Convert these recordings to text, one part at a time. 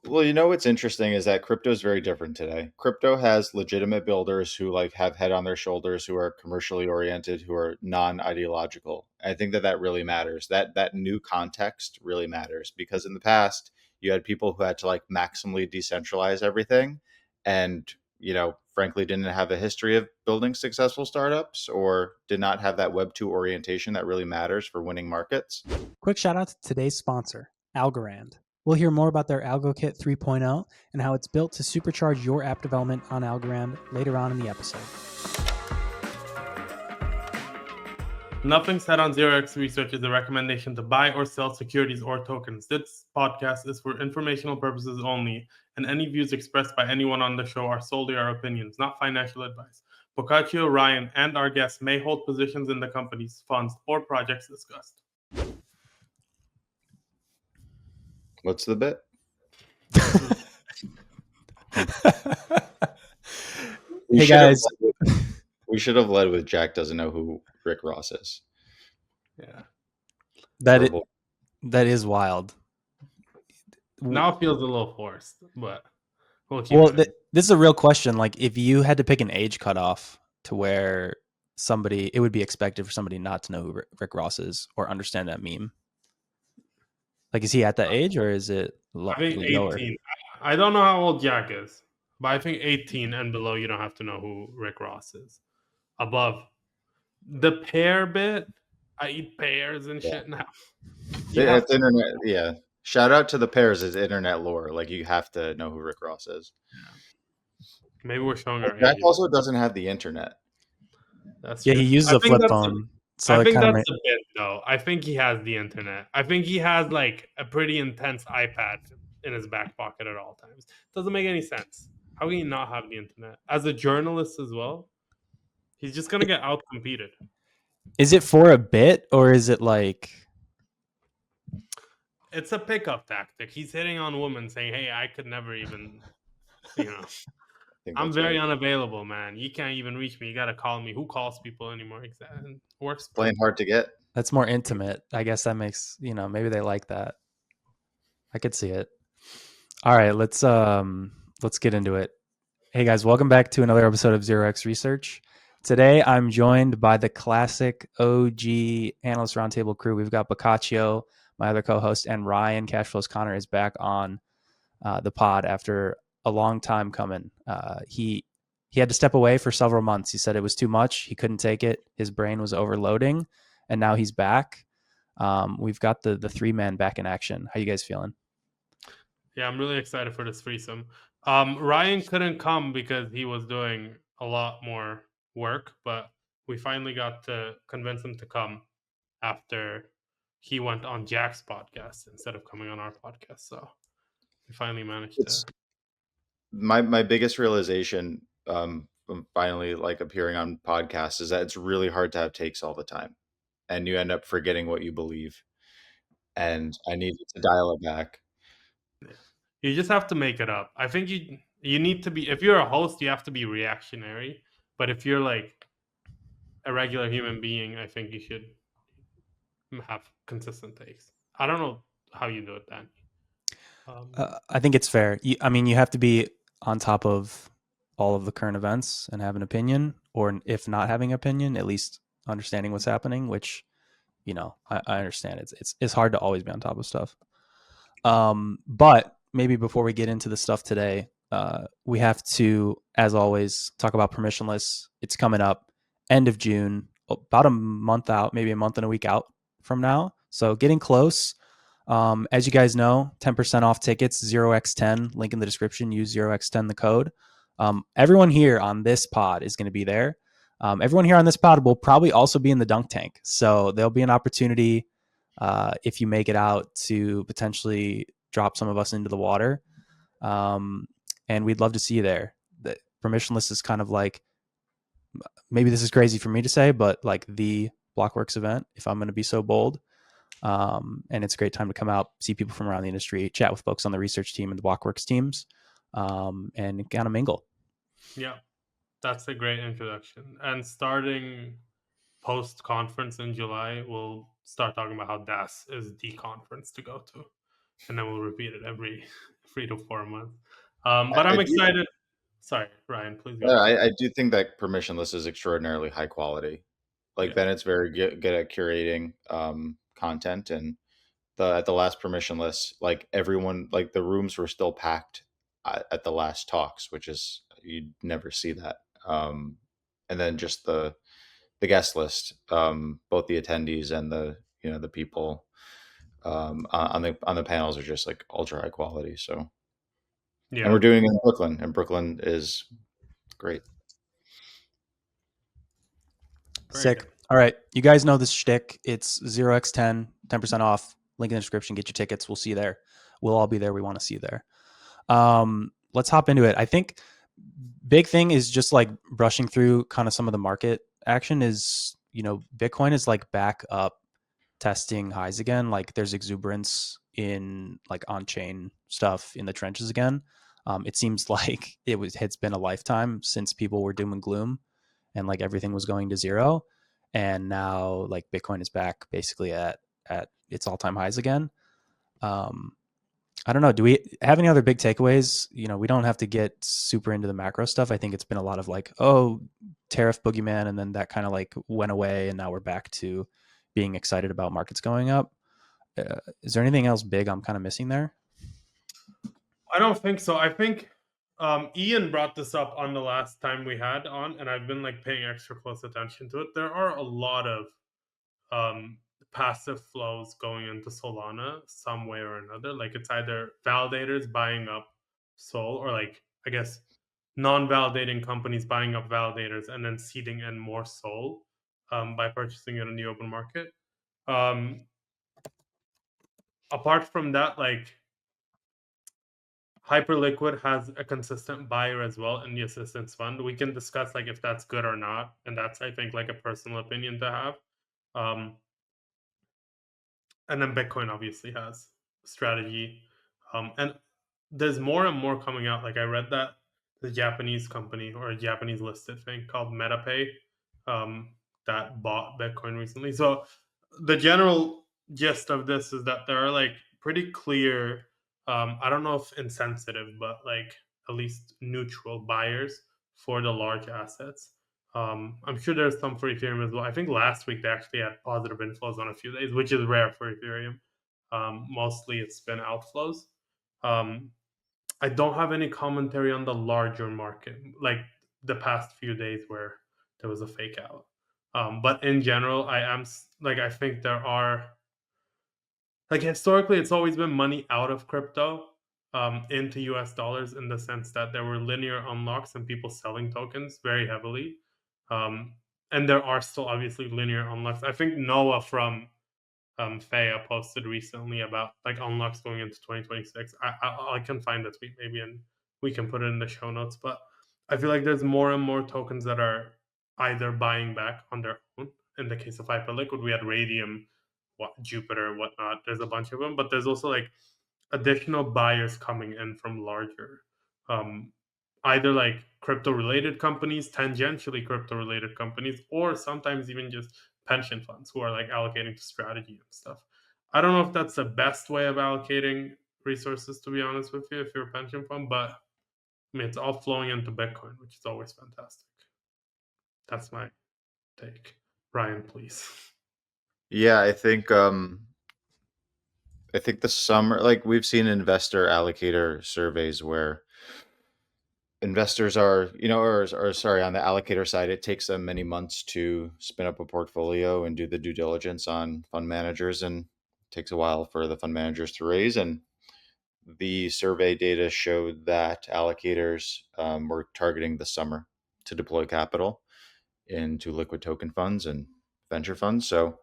Well, what's interesting is that crypto is very different today. Crypto has legitimate builders who have head on their shoulders, who are commercially oriented, who are non-ideological. I think that really matters. That new context really matters because in the past you had people who had to maximally decentralize everything, and frankly didn't have a history of building successful startups or did not have that Web 2 orientation that really matters for winning markets. Quick shout out to today's sponsor, Algorand. We'll hear more about their AlgoKit 3.0 and how it's built to supercharge your app development on Algorand later on in the episode. Nothing said on 0x Research is a recommendation to buy or sell securities or tokens. This podcast is for informational purposes only, and any views expressed by anyone on the show are solely our opinions, not financial advice. Boccaccio, Ryan, and our guests may hold positions in the companies, funds, or projects discussed. What's the bit? Hey guys, we should have led with Jack doesn't know who Rick Ross is. Yeah, that is wild. Now it feels a little forced, but this is a real question. Like, if you had to pick an age cutoff to where it would be expected for somebody not to know who Rick Ross is or understand that meme. Like, is he at that age or is it I think 18. Lower? I don't know how old Jack is, but I think 18 and below, you don't have to know who Rick Ross is. Above. The pear bit, I eat pears and shit now. It's internet, yeah. Shout out to the pears as internet lore. Like, you have to know who Rick Ross is. Yeah. Maybe we're showing our Jack age. also doesn't have the internet. That's true. He uses a flip phone. So I think that's a bit, though. I think he has the internet. I think he has like a pretty intense iPad in his back pocket at all times. Doesn't make any sense. How can you not have the internet? As a journalist as well, he's just gonna get out-competed. Is it for a bit or is it like? It's a pickup tactic. He's hitting on women saying, hey, I could never even, I'm very unavailable, man. You can't even reach me. You got to call me. Who calls people anymore? Exactly. Works. Playing hard to get. That's more intimate. I guess that makes, maybe they like that. I could see it. All right, let's get into it. Hey guys, welcome back to another episode of 0x Research. Today I'm joined by the classic OG Analyst Roundtable crew. We've got Boccaccio, my other co-host, and Ryan Cashflows Connor is back on the pod after a long time coming. He had to step away for several months. He said it was too much. He couldn't take it. His brain was overloading, and now he's back. We've got the three-man back in action. How you guys feeling? Yeah, I'm really excited for this threesome. Ryan couldn't come because he was doing a lot more work, but we finally got to convince him to come after he went on Jack's podcast instead of coming on our podcast. So we finally managed to. My biggest realization finally appearing on podcasts is that it's really hard to have takes all the time, and you end up forgetting what you believe. And I needed to dial it back. You just have to make it up. I think you need to be, if you're a host, you have to be reactionary. But if you're like a regular human being, I think you should have consistent takes. I don't know how you do it, Dan. I think it's fair. You have to be on top of all of the current events and have an opinion, or if not having an opinion, at least understanding what's happening, which, I understand. It's hard to always be on top of stuff. But maybe before we get into the stuff today, we have to, as always, talk about permissionless. It's coming up end of June, about a month out, maybe a month and a week out from now. So getting close. As you guys know, 10% off tickets, 0x10, link in the description, use 0x10, the code. Everyone here on this pod is going to be there. Everyone here on this pod will probably also be in the dunk tank. So there'll be an opportunity, if you make it out, to potentially drop some of us into the water. And we'd love to see you there. The permissionless is kind of like, maybe this is crazy for me to say, but like the Blockworks event, if I'm going to be so bold. And it's a great time to come out, see people from around the industry, chat with folks on the research team and the Blockworks teams, and kind of mingle. Yeah, that's a great introduction. And starting post-conference in July, we'll start talking about how DAS is the conference to go to. And then we'll repeat it every 3 to 4 months. But I'm excited. Sorry, Ryan, please go. I do think that permissionless is extraordinarily high quality. Like Bennett's very good at curating content, and at the last permissionless, like everyone, like the rooms were still packed at the last talks, which is you'd never see that. And then just the guest list, both the attendees and the people on the panels are just like ultra high quality. So and we're doing it in Brooklyn, and Brooklyn is great. Sick. All right. You guys know this shtick. It's 0x10, 10% off. Link in the description. Get your tickets. We'll see you there. We'll all be there. We want to see you there. Let's hop into it. I think big thing is just like brushing through kind of some of the market action is, Bitcoin is like back up testing highs again. Like there's exuberance in like on-chain stuff in the trenches again. It seems like it's been a lifetime since people were doom and gloom and like everything was going to zero. And now like Bitcoin is back basically at its all-time highs again. I don't know. Do we have any other big takeaways? We don't have to get super into the macro stuff. I think it's been a lot of like, oh, tariff boogeyman, and then that kind of like went away, and now we're back to being excited about markets going up. Is there anything else big I'm kind of missing there? I don't think so. I think Ian brought this up on the last time we had on, and I've been like paying extra close attention to it. There are a lot of passive flows going into Solana some way or another. Like it's either validators buying up Sol, or like I guess non-validating companies buying up validators and then seeding in more Sol by purchasing it in the open market. Apart from that, like Hyperliquid has a consistent buyer as well in the assistance fund. We can discuss like if that's good or not, and that's I think like a personal opinion to have. And then Bitcoin obviously has strategy, and there's more and more coming out. Like I read that the Japanese company or a Japanese listed thing called MetaPay that bought Bitcoin recently. So the general gist of this is that there are like pretty clear, I don't know if insensitive, but like at least neutral buyers for the large assets. I'm sure there's some for Ethereum as well. I think last week they actually had positive inflows on a few days, which is rare for Ethereum. Mostly it's been outflows. I don't have any commentary on the larger market, like the past few days where there was a fake out. But in general, I think there are, like historically, it's always been money out of crypto into US dollars, in the sense that there were linear unlocks and people selling tokens very heavily. And there are still obviously linear unlocks. I think Noah from Faya posted recently about like unlocks going into 2026. I can find the tweet maybe and we can put it in the show notes. But I feel like there's more and more tokens that are either buying back on their own. In the case of Hyperliquid, we had Radium, Jupiter, whatnot. There's a bunch of them, but there's also like additional buyers coming in from larger, either like crypto related companies, tangentially crypto related companies, or sometimes even just pension funds who are like allocating to strategy and stuff. I don't know if that's the best way of allocating resources, to be honest with you, if you're a pension fund, but I mean, it's all flowing into Bitcoin, which is always fantastic. That's my take. Ryan, please. Yeah, I think the summer, like we've seen investor allocator surveys where investors are, or sorry, on the allocator side, it takes them many months to spin up a portfolio and do the due diligence on fund managers, and it takes a while for the fund managers to raise. And the survey data showed that allocators were targeting the summer to deploy capital into liquid token funds and venture funds. So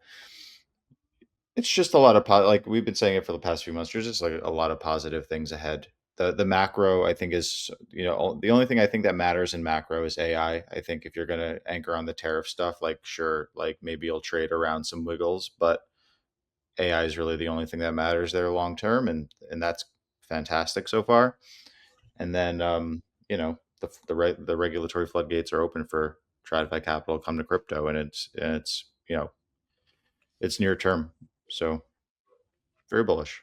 it's just a lot of like we've been saying it for the past few months. There's just like a lot of positive things ahead. The macro, I think, is the only thing I think that matters in macro is AI. I think if you're going to anchor on the tariff stuff, like sure, like maybe you'll trade around some wiggles, but AI is really the only thing that matters there long term, and that's fantastic so far. And then the regulatory floodgates are open for TradFi capital come to crypto, and it's it's near term, so very bullish.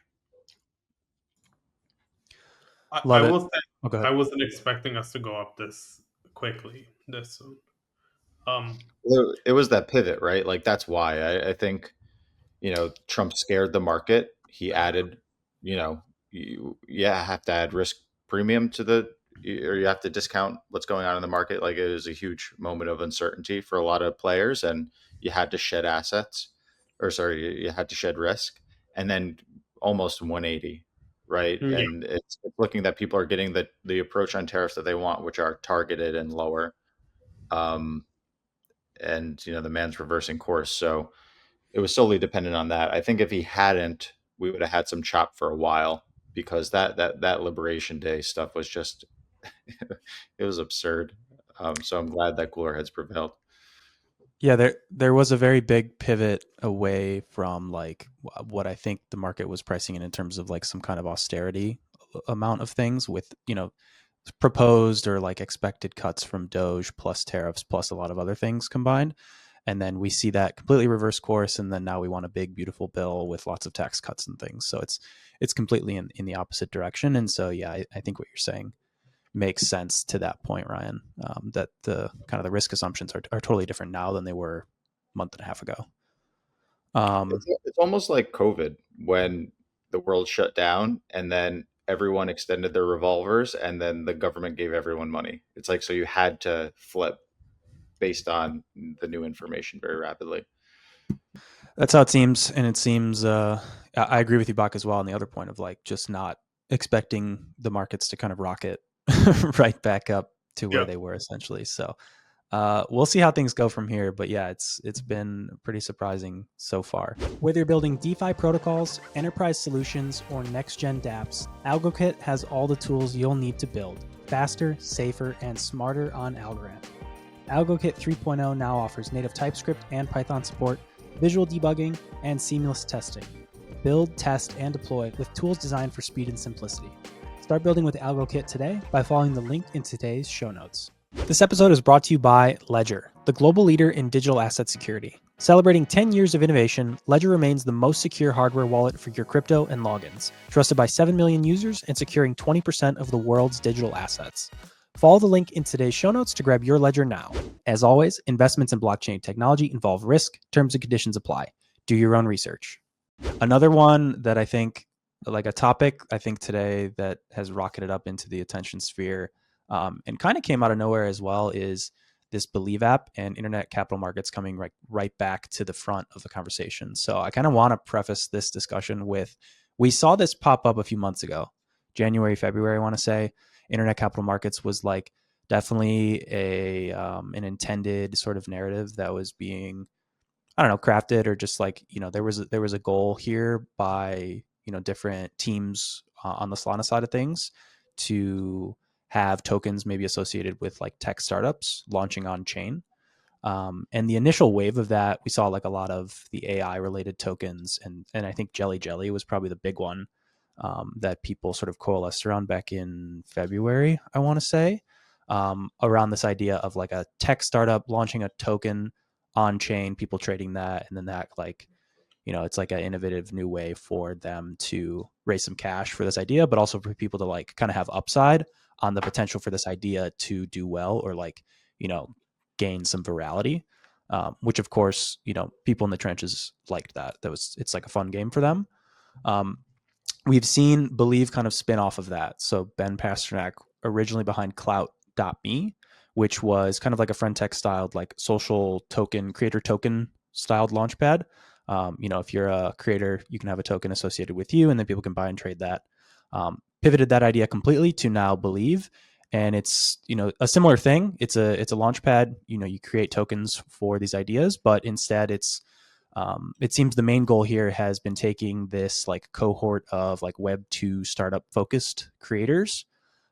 I Love it. will say Oh, go I ahead. wasn't expecting us to go up this quickly, this soon. It was that pivot, right? Like that's why I think Trump scared the market. He added, you have to add risk premium to or you have to discount what's going on in the market. Like it was a huge moment of uncertainty for a lot of players, and you had to shed assets, or sorry, you had to shed risk, and then almost 180, right? Yeah. And it's looking that people are getting the approach on tariffs that they want, which are targeted and lower. Um, and the man's reversing course. So it was solely dependent on that. I think if he hadn't, we would have had some chop for a while because that Liberation Day stuff was just it was absurd. So I'm glad that cooler heads prevailed. Yeah, there was a very big pivot away from like what I think the market was pricing in terms of like some kind of austerity amount of things with proposed or like expected cuts from Doge plus tariffs plus a lot of other things combined. And then we see that completely reverse course, and then now we want a big beautiful bill with lots of tax cuts and things. So it's completely in the opposite direction. And so yeah, I think what you're saying makes sense to that point, Ryan. That the kind of the risk assumptions are totally different now than they were a month and a half ago. It's almost like COVID when the world shut down and then everyone extended their revolvers and then the government gave everyone money. It's like so you had to flip based on the new information very rapidly. That's how it seems, and it seems. I agree with you, Bach, as well. On the other point of like just not expecting the markets to kind of rocket right back up to where Yeah. they were essentially. So we'll see how things go from here. But yeah, it's been pretty surprising so far. Whether you're building DeFi protocols, enterprise solutions, or next-gen dApps, AlgoKit has all the tools you'll need to build faster, safer, and smarter on Algorand. AlgoKit 3.0 now offers native TypeScript and Python support, visual debugging, and seamless testing. Build, test, and deploy with tools designed for speed and simplicity. Start building with AlgoKit today by following the link in today's show notes. This episode is brought to you by Ledger, the global leader in digital asset security. Celebrating 10 years of innovation, Ledger remains the most secure hardware wallet for your crypto and logins, trusted by 7 million users and securing 20% of the world's digital assets. Follow the link in today's show notes to grab your Ledger now. As always, investments in blockchain technology involve risk, terms and conditions apply. Do your own research. Another one that I think, like a topic, I think today that has rocketed up into the attention sphere and kind of came out of nowhere as well is this Believe app and internet capital markets coming right back to the front of the conversation. So I kind of want to preface this discussion with, we saw this pop up a few months ago, January, February, I want to say. Internet capital markets was like definitely an intended sort of narrative that was being, I don't know, crafted, or just like, there was a goal here by, different teams on the Solana side of things to have tokens maybe associated with like tech startups launching on chain. And the initial wave of that, we saw like a lot of the AI related tokens, and I think Jelly was probably the big one that people sort of coalesced around back in February, I want to say, around this idea of like a tech startup launching a token on chain, people trading that, and then that like, it's like an innovative new way for them to raise some cash for this idea, but also for people to like kind of have upside on the potential for this idea to do well or like, gain some virality. Which of course, people in the trenches liked that. It's like a fun game for them. We've seen Believe kind of spin off of that. So Ben Pasternak, originally behind Clout.me, which was kind of like a friend tech styled, like social token, creator token styled launchpad. If you're a creator, you can have a token associated with you, and then people can buy and trade that. Pivoted that idea completely to now Believe, and it's a similar thing. It's a launchpad. You create tokens for these ideas, but instead it seems the main goal here has been taking this like cohort of like Web2 startup focused creators,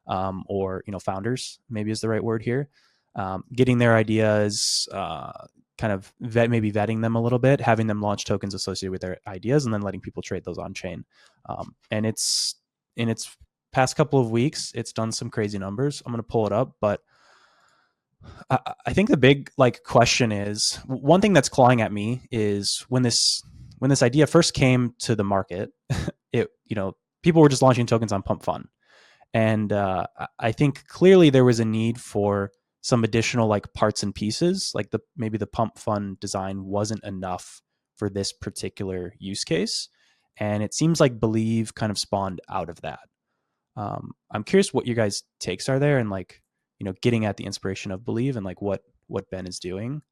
or founders, maybe is the right word here, getting their ideas, kind of maybe vetting them a little bit, having them launch tokens associated with their ideas, and then letting people trade those on chain. And it's in its past couple of weeks, it's done some crazy numbers. I'm going to pull it up, but I think the big like question is, one thing that's clawing at me is when this idea first came to the market, it people were just launching tokens on Pump Fun, And I think clearly there was a need for some additional like parts and pieces, like maybe the pump fund design wasn't enough for this particular use case. And it seems like Believe kind of spawned out of that. I'm curious what your guys' takes are there, and like, getting at the inspiration of Believe and like what Ben is doing.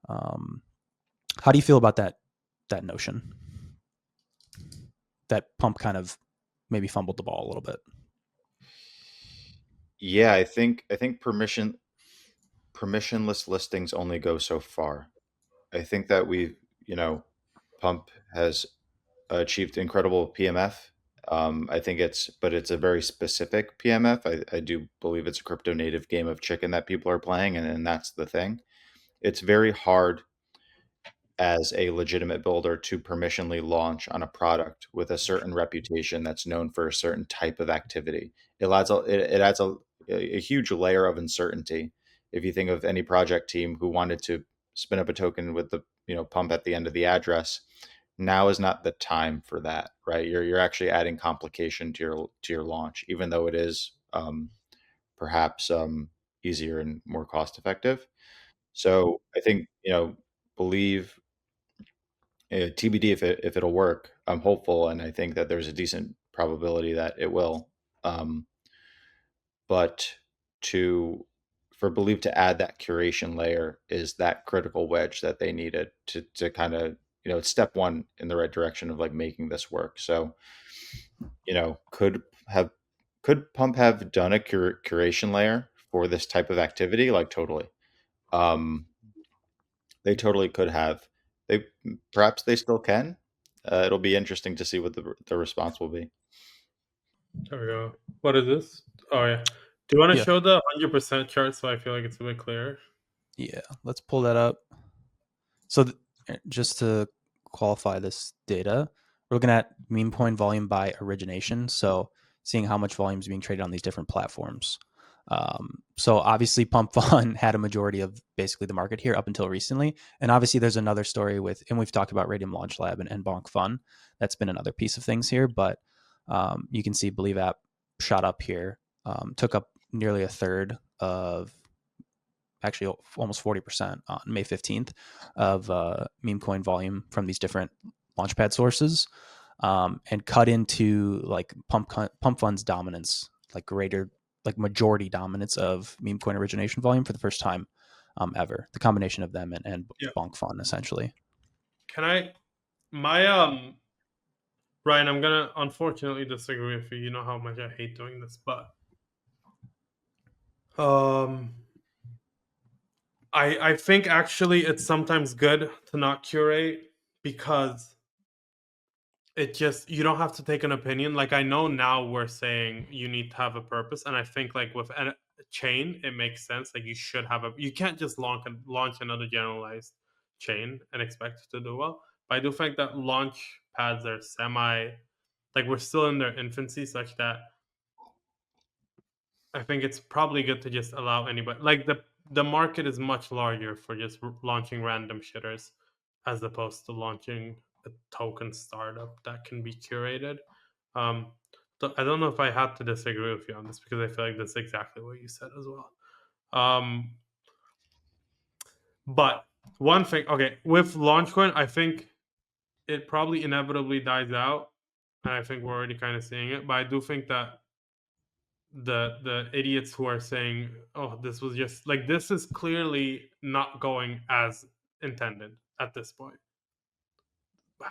How do you feel about that notion? That Pump kind of maybe fumbled the ball a little bit. Yeah, I think permissionless listings only go so far. I think that Pump has achieved incredible PMF. But it's a very specific PMF. I do believe it's a crypto native game of chicken that people are playing, and that's the thing. It's very hard as a legitimate builder to permissionally launch on a product with a certain reputation that's known for a certain type of activity. It adds a huge layer of uncertainty. If you think of any project team who wanted to spin up a token with the pump at the end of the address, now is not the time for that, right? You're actually adding complication to your launch, even though it is perhaps easier and more cost effective. So I think believe TBD if it'll work. I'm hopeful, and I think that there's a decent probability that it will. Um, but to for Believe to add that curation layer is that critical wedge that they needed to kind of it's step one in the right direction of like making this work. So could Pump have done a curation layer for this type of activity? Like totally. Um, they totally could have. They perhaps they still can. It'll be interesting to see what the response will be. There we go. What is this? Oh yeah. Do you want to Yeah. show the 100% chart so I feel like it's a bit clearer? Yeah, let's pull that up. So just to qualify this data, we're looking at meme coin volume by origination. So seeing how much volume is being traded on these different platforms. So obviously Pump Fund had a majority of basically the market here up until recently. And obviously there's another story and we've talked about Radium Launch Lab and Bonk Fund. That's been another piece of things here, but you can see Believe app shot up here, took up nearly a third of, actually almost 40% on May 15th of meme coin volume from these different launchpad sources, and cut into like Pump Fund's dominance, like majority dominance of meme coin origination volume for the first time ever. The combination of them and Yeah. Bonk Fund essentially. Can I Ryan, I'm gonna unfortunately disagree with you. You know how much I hate doing this, but I think actually it's sometimes good to not curate because it just, you don't have to take an opinion. Like I know now we're saying you need to have a purpose, and I think like with a chain it makes sense. Like you can't just launch another generalized chain and expect it to do well. But I do think that launch pads are like we're still in their infancy, such that I think it's probably good to just allow anybody. Like the market is much larger for just launching random shitters, as opposed to launching a token startup that can be curated. Um, so I don't know if I had to disagree with you on this, because I feel like that's exactly what you said as well. But one thing, okay, with Launchcoin, I think it probably inevitably dies out, and I think we're already kind of seeing it. But I do think that the idiots who are saying, oh, this was just like, this is clearly not going as intended at this point.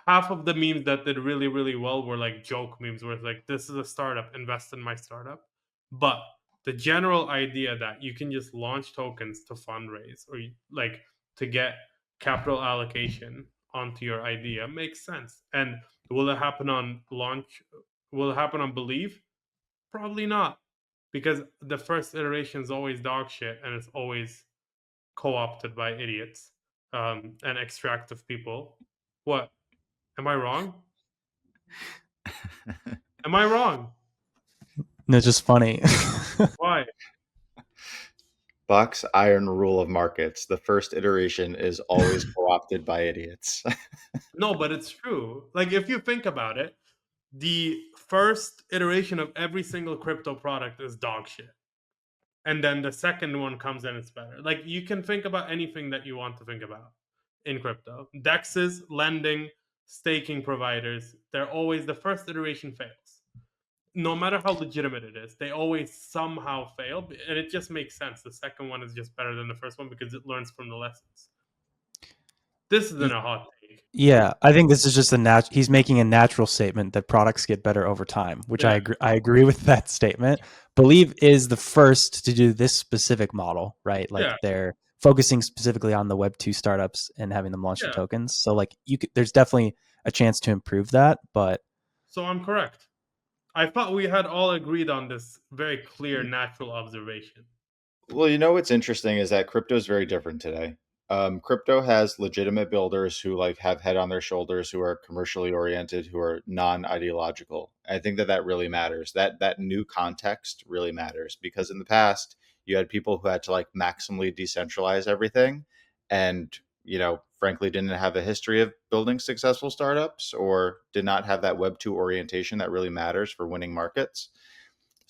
Half of the memes that did really really well were like joke memes, where it's like, this is a startup, invest in my startup. But the general idea that you can just launch tokens to fundraise, or like to get capital allocation onto your idea makes sense. And will it happen on launch? Will it happen on Believe? Probably not, because the first iteration is always dog shit, and it's always co-opted by idiots and extractive people. What? Am I wrong? Am I wrong? No, it's just funny. Why? Box iron rule of markets. The first iteration is always co-opted by idiots. No, but it's true. Like if you think about it, the first iteration of every single crypto product is dog shit. And then the second one comes and it's better. Like, you can think about anything that you want to think about in crypto. DEXs, lending, staking providers, they're always, the first iteration fails. No matter how legitimate it is, they always somehow fail. And it just makes sense. The second one is just better than the first one because it learns from the lessons. This isn't a hot take. Yeah, I think this is just he's making a natural statement that products get better over time, which Yeah. I agree with that statement. Believe is the first to do this specific model, right? Like Yeah. they're focusing specifically on the Web2 startups and having them launch their Yeah. tokens. So like there's definitely a chance to improve that, but So I'm correct. I thought we had all agreed on this very clear natural observation. Well, what's interesting is that crypto is very different today. Crypto has legitimate builders who like have head on their shoulders, who are commercially oriented, who are non-ideological. I think that that really matters. That new context really matters because in the past you had people who had to like maximally decentralize everything, and frankly, didn't have a history of building successful startups or did not have that Web 2 orientation that really matters for winning markets.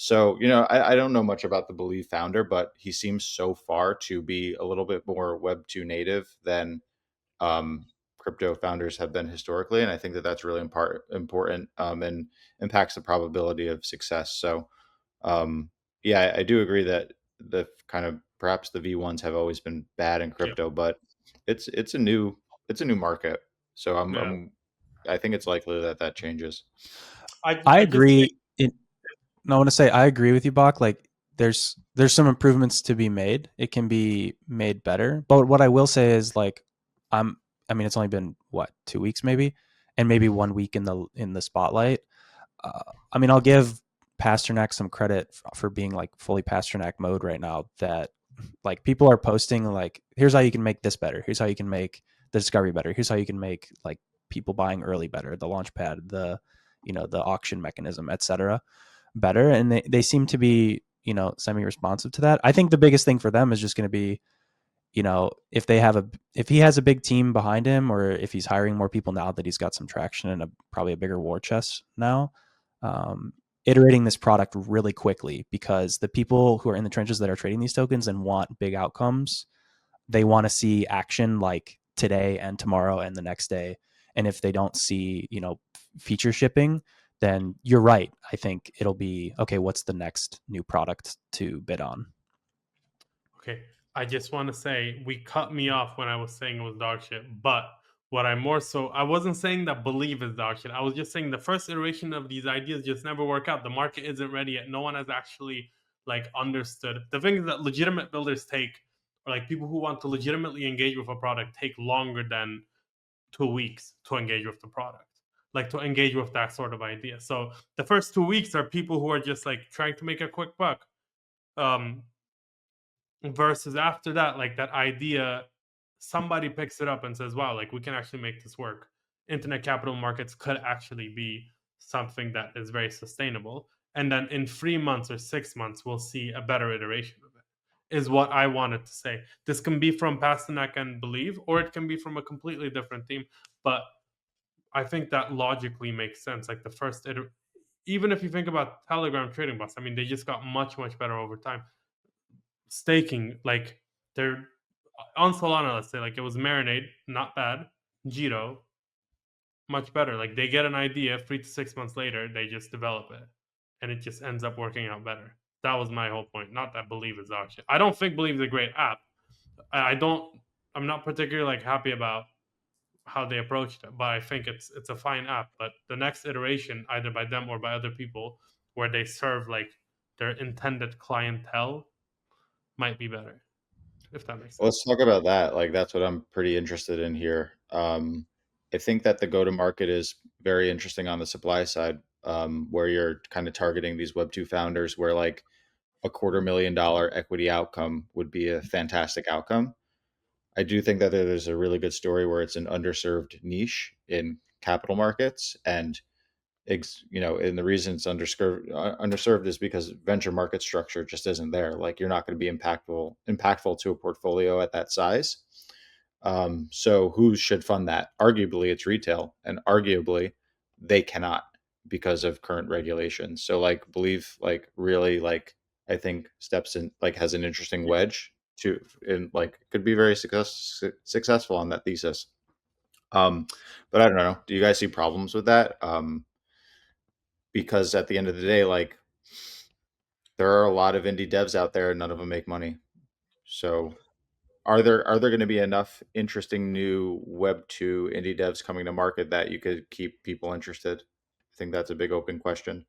So, I don't know much about the Believe founder, but he seems so far to be a little bit more Web 2 native than crypto founders have been historically. And I think that that's really important and impacts the probability of success. So, yeah, I do agree that the kind of perhaps the V1s have always been bad in Yeah. crypto, but it's a new market. So Yeah. I think it's likely that that changes. I agree. I want to say I agree with you, Bach. Like there's some improvements to be made. It can be made better. But what I will say is like I mean it's only been what 2 weeks maybe, and maybe 1 week in the spotlight. I mean I'll give Pasternak some credit for being like fully Pasternak mode right now. That like people are posting like here's how you can make this better. Here's how you can make the discovery better. Here's how you can make like people buying early better. The launchpad, the auction mechanism, etc. better, and they seem to be semi-responsive to that. I think the biggest thing for them is just going to be if he has a big team behind him, or if he's hiring more people now that he's got some traction and probably a bigger war chest now, iterating this product really quickly, because the people who are in the trenches that are trading these tokens and want big outcomes, they want to see action like today and tomorrow and the next day. And if they don't see feature shipping, then you're right. I think it'll be okay. What's the next new product to bid on? Okay, I just want to say we cut me off when I was saying it was dog shit. But what I wasn't saying that Believe is dog shit. I was just saying the first iteration of these ideas just never work out. The market isn't ready yet. No one has actually like understood. The thing is that legitimate builders or like people who want to legitimately engage with a product take longer than 2 weeks to engage with the product, like to engage with that sort of idea. So the first 2 weeks are people who are just like trying to make a quick buck. Versus after that, like that idea, somebody picks it up and says, wow, like we can actually make this work. Internet capital markets could actually be something that is very sustainable. And then in 3 months or 6 months, we'll see a better iteration of it, is what I wanted to say. This can be from Pasternak and Believe, or it can be from a completely different team. But I think that logically makes sense. Like the first, even if you think about Telegram trading bots, I mean, they just got much, much better over time. Staking, like they're on Solana, let's say, like it was Marinade, not bad. Jito, much better. Like they get an idea, 3 to 6 months later, they just develop it, and it just ends up working out better. That was my whole point. Not that Believe is auction. I don't think Believe is a great app. I don't. I'm not particularly like happy about how they approached it, but I think it's a fine app. But the next iteration, either by them or by other people, where they serve like their intended clientele, might be better, if that makes sense. Let's talk about that. Like that's what I'm pretty interested in here. I think that the go-to-market is very interesting on the supply side, where you're kind of targeting these Web 2 founders, where like a $250,000 equity outcome would be a fantastic outcome. I do think that there's a really good story where it's an underserved niche in capital markets, and and the reason it's underserved is because venture market structure just isn't there. Like you're not going to be impactful to a portfolio at that size. So who should fund that? Arguably, it's retail, and arguably, they cannot. because of current regulations. So like believe like really like I think steps in like has an interesting wedge to and like could be very successful on that thesis. But I don't know. Do you guys see problems with that? Because at the end of the day, like there are a lot of indie devs out there and none of them make money. So are there going to be enough interesting new Web 2 indie devs coming to market that you could keep people interested? I think that's a big open question.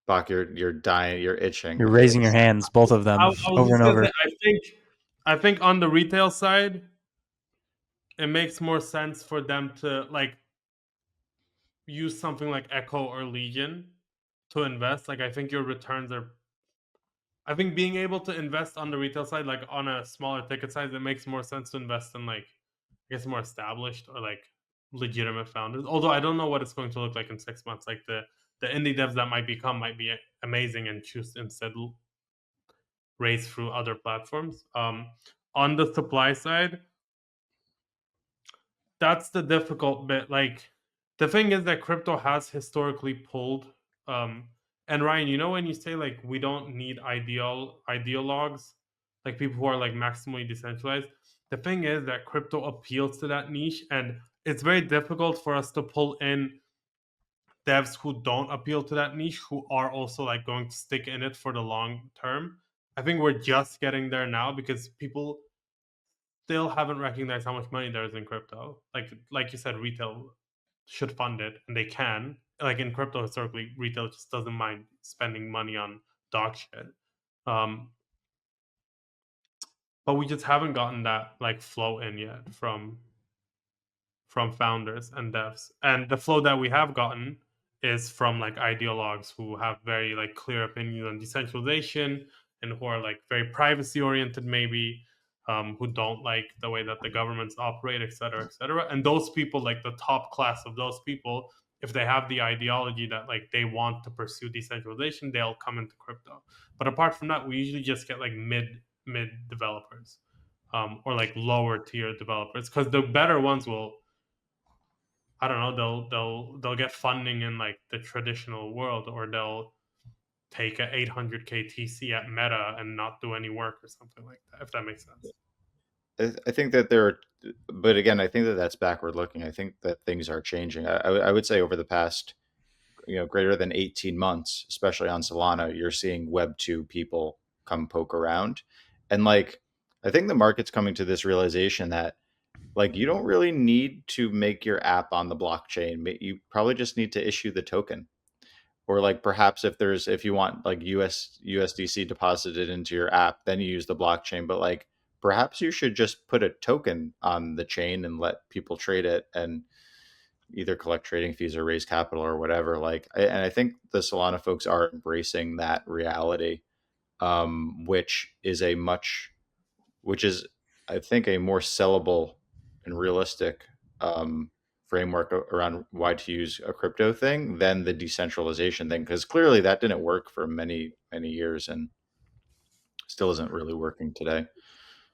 Bach, you're dying, you're itching. You're raising your hands, both of I them, was over just and gonna over. say, I think on the retail side, it makes more sense for them to like use something like Echo or Legion to invest. Like I think your returns are. I think being able to invest on the retail side, like on a smaller ticket size, it makes more sense to invest in like I guess more established or like legitimate founders. Although I don't know what it's going to look like in 6 months. Like the indie devs that might be amazing and choose to instead raise through other platforms. On the supply side, that's the difficult bit. Like the thing is that crypto has historically pulled. And Ryan, you know when you say like we don't need ideologues, like people who are like maximally decentralized. The thing is that crypto appeals to that niche, and it's very difficult for us to pull in devs who don't appeal to that niche, who are also like going to stick in it for the long term. I think we're just getting there now because people still haven't recognized how much money there is in crypto. Like you said, retail should fund it, and they can. Like in crypto, historically, retail just doesn't mind spending money on dog shit. Um, but we just haven't gotten that like flow in yet from founders and devs. And the flow that we have gotten is from like ideologues who have very like clear opinions on decentralization and who are like very privacy oriented, maybe, who don't like the way that the governments operate, et cetera, et cetera. And those people, like the top class of those people, if they have the ideology that like they want to pursue decentralization, they'll come into crypto. But apart from that, we usually just get like mid developers, or like lower tier developers, because the better ones will, I don't know, they'll get funding in like the traditional world, or they'll take a 800K TC at Meta and not do any work or something like that. If that makes sense. I think that there are, but again, I think that that's backward looking. I think that things are changing. I would say over the past, greater than 18 months, especially on Solana, you're seeing Web 2 people come poke around. And like, I think the market's coming to this realization that like you don't really need to make your app on the blockchain. You probably just need to issue the token. Or like perhaps if you want like USDC deposited into your app, then you use the blockchain. But like perhaps you should just put a token on the chain and let people trade it and either collect trading fees or raise capital or whatever. And I think the Solana folks are embracing that reality, which is which is, I think, a more sellable and realistic framework around why to use a crypto thing than the decentralization thing, because clearly that didn't work for many many years and still isn't really working today.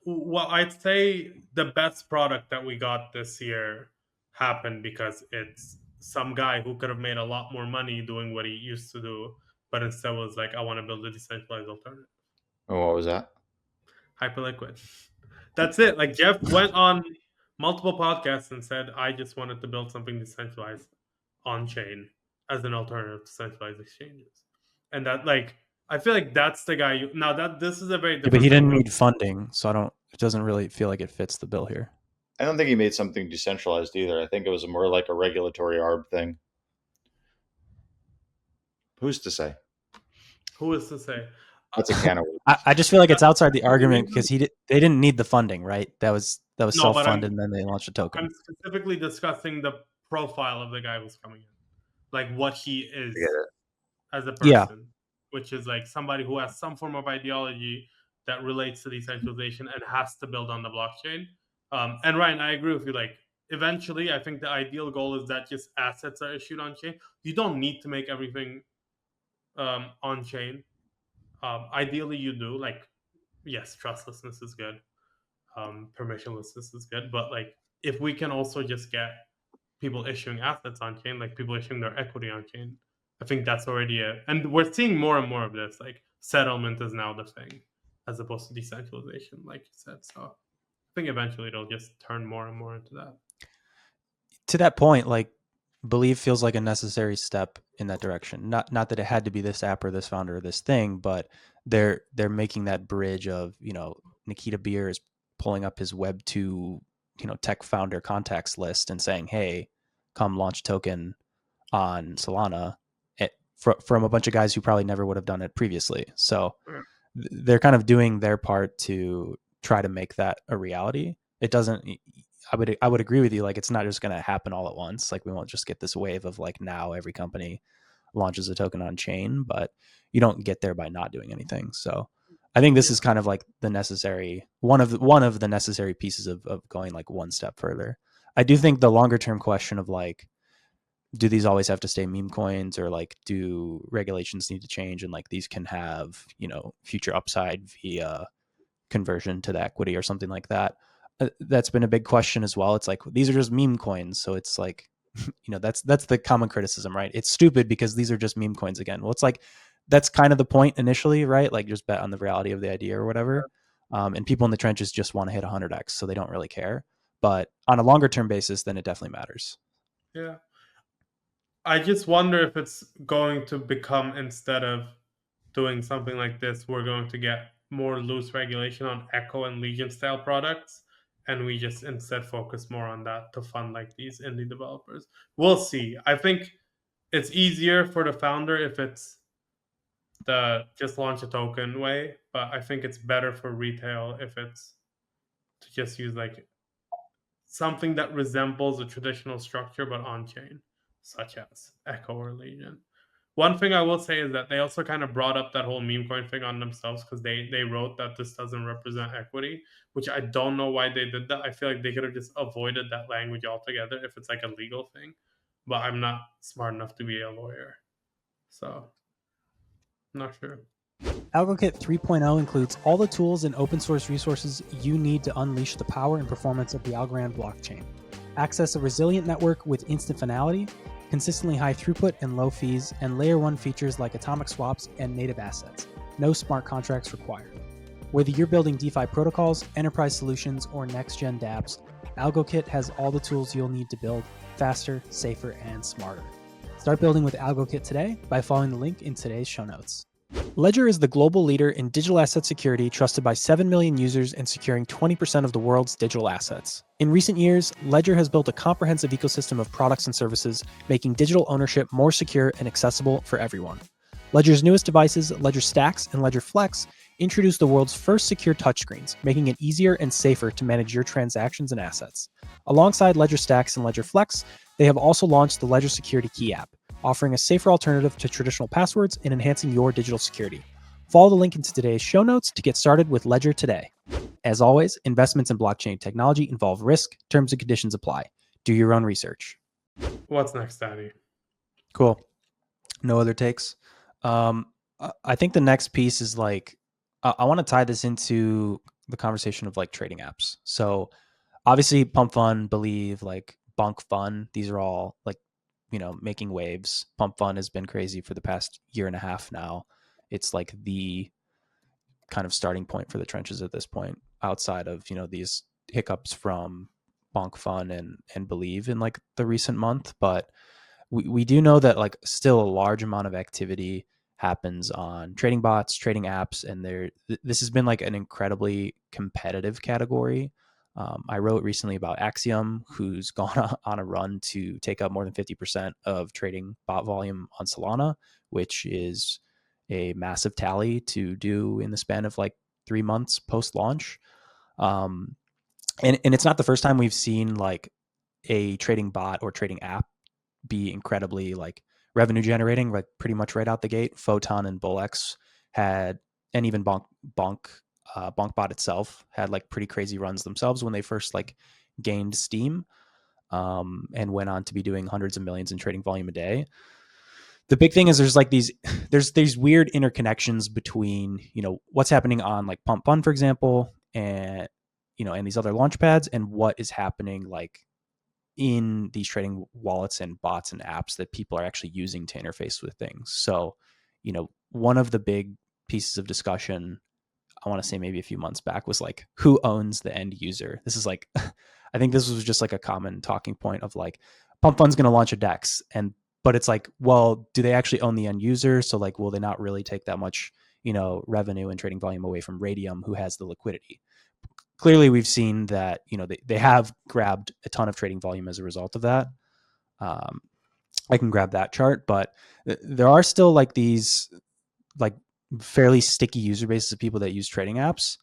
Well, I'd say the best product that we got this year happened because it's some guy who could have made a lot more money doing what he used to do, but instead was like, I want to build a decentralized alternative. Oh, what was that? Hyperliquid. That's it. Like Jeff went on multiple podcasts and said, I just wanted to build something decentralized on chain as an alternative to centralized exchanges. And that, like, I feel like that's the guy. Now that this is a very Yeah, but different he thing. didn't need funding, so it doesn't really feel like it fits the bill here. I don't think he made something decentralized either. I think it was more like a regulatory arb thing. Who's to say? Who is to say? That's a can of worms. I just feel like it's outside the argument because they didn't need the funding, right? That was No, but self-funded, and then they launched a token. I'm specifically discussing the profile of the guy who's coming in, like what he I is get it. as a Yeah, person, which is like somebody who has some form of ideology that relates to decentralization and has to build on the blockchain. And Ryan, I agree with you. Like, eventually, I think the ideal goal is that just assets are issued on chain. You don't need to make everything on chain. Ideally, you do. Like, yes, trustlessness is good. Permissionlessness is good, but like, if we can also just get people issuing assets on chain, like people issuing their equity on chain. I think that's already and we're seeing more and more of this. Like settlement is now the thing, as opposed to decentralization, like you said. So I think eventually it'll just turn more and more into that. To that point, like Believe feels like a necessary step in that direction. Not that it had to be this app or this founder or this thing, but they're making that bridge of, Nikita Beer is pulling up his Web 2, tech founder contacts list and saying, hey, come launch token on Solana from a bunch of guys who probably never would have done it previously. So they're kind of doing their part to try to make that a reality. It doesn't, I would agree with you. Like, it's not just going to happen all at once. Like, we won't just get this wave of like now every company launches a token on chain, but you don't get there by not doing anything. So I think this is kind of like the necessary one of the necessary pieces of going like one step further. I do think the longer term question of like, do these always have to stay meme coins, or like do regulations need to change and like these can have, future upside via conversion to the equity or something like that. That's been a big question as well. It's like, these are just meme coins. So it's like, that's the common criticism, right? It's stupid because these are just meme coins again. Well, it's like, that's kind of the point initially, right? Like, just bet on the reality of the idea or whatever. And people in the trenches just want to hit 100x, so they don't really care. But on a longer term basis, then it definitely matters. Yeah. I just wonder if it's going to become, instead of doing something like this, we're going to get more loose regulation on Echo and Legion style products, and we just instead focus more on that to fund like these indie developers. We'll see. I think it's easier for the founder if it's the just launch a token way, but I think it's better for retail if it's to just use like something that resembles a traditional structure but on chain, such as Echo or Legion. One thing I will say is that they also kind of brought up that whole meme coin thing on themselves, because they wrote that this doesn't represent equity, which I don't know why they did that. I feel like they could have just avoided that language altogether if it's like a legal thing, but I'm not smart enough to be a lawyer, so I'm not sure. AlgoKit 3.0 includes all the tools and open source resources you need to unleash the power and performance of the Algorand blockchain. Access a resilient network with instant finality, consistently high throughput and low fees, and layer 1 features like atomic swaps and native assets. No smart contracts required. Whether you're building DeFi protocols, enterprise solutions, or next-gen dApps, AlgoKit has all the tools you'll need to build faster, safer, and smarter. Start building with AlgoKit today by following the link in today's show notes. Ledger is the global leader in digital asset security, trusted by 7 million users and securing 20% of the world's digital assets. In recent years, Ledger has built a comprehensive ecosystem of products and services, making digital ownership more secure and accessible for everyone. Ledger's newest devices, Ledger Stacks and Ledger Flex, introduce the world's first secure touchscreens, making it easier and safer to manage your transactions and assets. Alongside Ledger Stacks and Ledger Flex, they have also launched the Ledger Security Key app, offering a safer alternative to traditional passwords and enhancing your digital security. Follow the link into today's show notes to get started with Ledger today. As always, investments in blockchain technology involve risk. Terms and conditions apply. Do your own research. What's next, Daddy? Cool. No other takes. I think the next piece is like, I want to tie this into the conversation of like trading apps. So obviously Pump Fun, Believe, like Bunk Fun, these are all like, making waves. Pump Fun has been crazy for the past year and a half now. It's like the kind of starting point for the trenches at this point, outside of, these hiccups from Bonk Fun and Believe in like the recent month. But we do know that like still a large amount of activity happens on trading bots, trading apps, and this has been like an incredibly competitive category. I wrote recently about Axiom, who's gone on a run to take up more than 50% of trading bot volume on Solana, which is a massive tally to do in the span of like 3 months post-launch. And it's not the first time we've seen like a trading bot or trading app be incredibly like revenue generating, like pretty much right out the gate. Photon and Bullx had, and even Bonkbot itself had like pretty crazy runs themselves when they first like gained steam, and went on to be doing hundreds of millions in trading volume a day. The big thing is there's these weird interconnections between, what's happening on like Pump Fun, for example, and, and these other launch pads, and what is happening like in these trading wallets and bots and apps that people are actually using to interface with things. So, one of the big pieces of discussion, I want to say maybe a few months back, was like, who owns the end user? This is like, I think this was just like a common talking point of like, Pump Fund's going to launch a DEX, but it's like, well, do they actually own the end user? So like, will they not really take that much, revenue and trading volume away from Radium, who has the liquidity? Clearly, we've seen that, they have grabbed a ton of trading volume as a result of that. I can grab that chart, but there are still like these like fairly sticky user bases of people that use trading apps.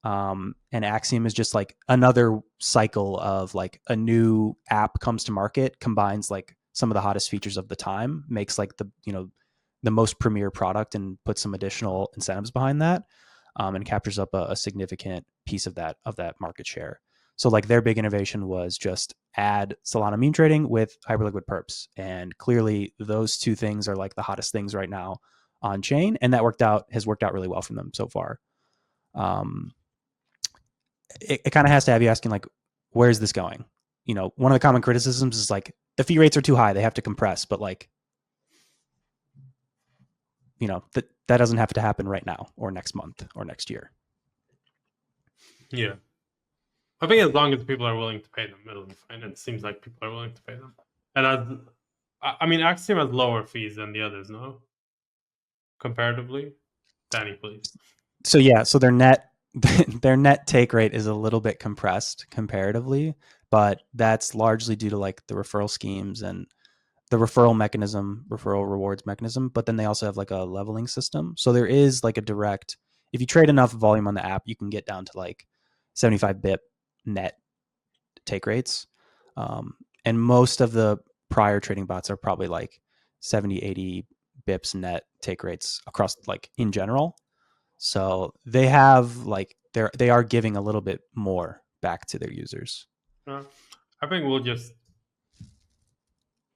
And Axiom is just like another cycle of like a new app comes to market, combines like some of the hottest features of the time, makes like the most premier product and puts some additional incentives behind that, and captures up a significant piece of that market share. So like their big innovation was just add Solana meme trading with hyperliquid perps. And clearly those two things are like the hottest things right now on chain. And that has worked out really well for them so far. It kind of has to have you asking like, where's this going? One of the common criticisms is like the fee rates are too high. They have to compress, but like, that doesn't have to happen right now or next month or next year. Yeah. I think as long as people are willing to pay them, it'll be fine. It seems like people are willing to pay them. And Axiom has lower fees than the others, no? Comparatively? Danny, please. So yeah, so their net take rate is a little bit compressed comparatively, but that's largely due to like the referral schemes and the referral rewards mechanism. But then they also have like a leveling system. So there is like a direct, if you trade enough volume on the app, you can get down to like 75 BIP net take rates. And most of the prior trading bots are probably like 70, 80 bips net take rates across like in general. So they have like they are giving a little bit more back to their users. I think we'll just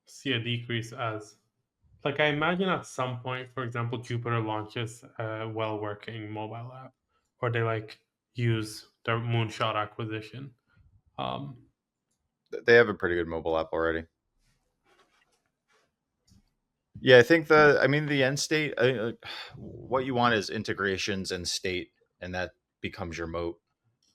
see a decrease as, like, I imagine at some point, for example, Jupiter launches a well-working mobile app, or they like use their moonshot acquisition. They have a pretty good mobile app already. Yeah, I think the end state, what you want is integrations and state, and that becomes your moat.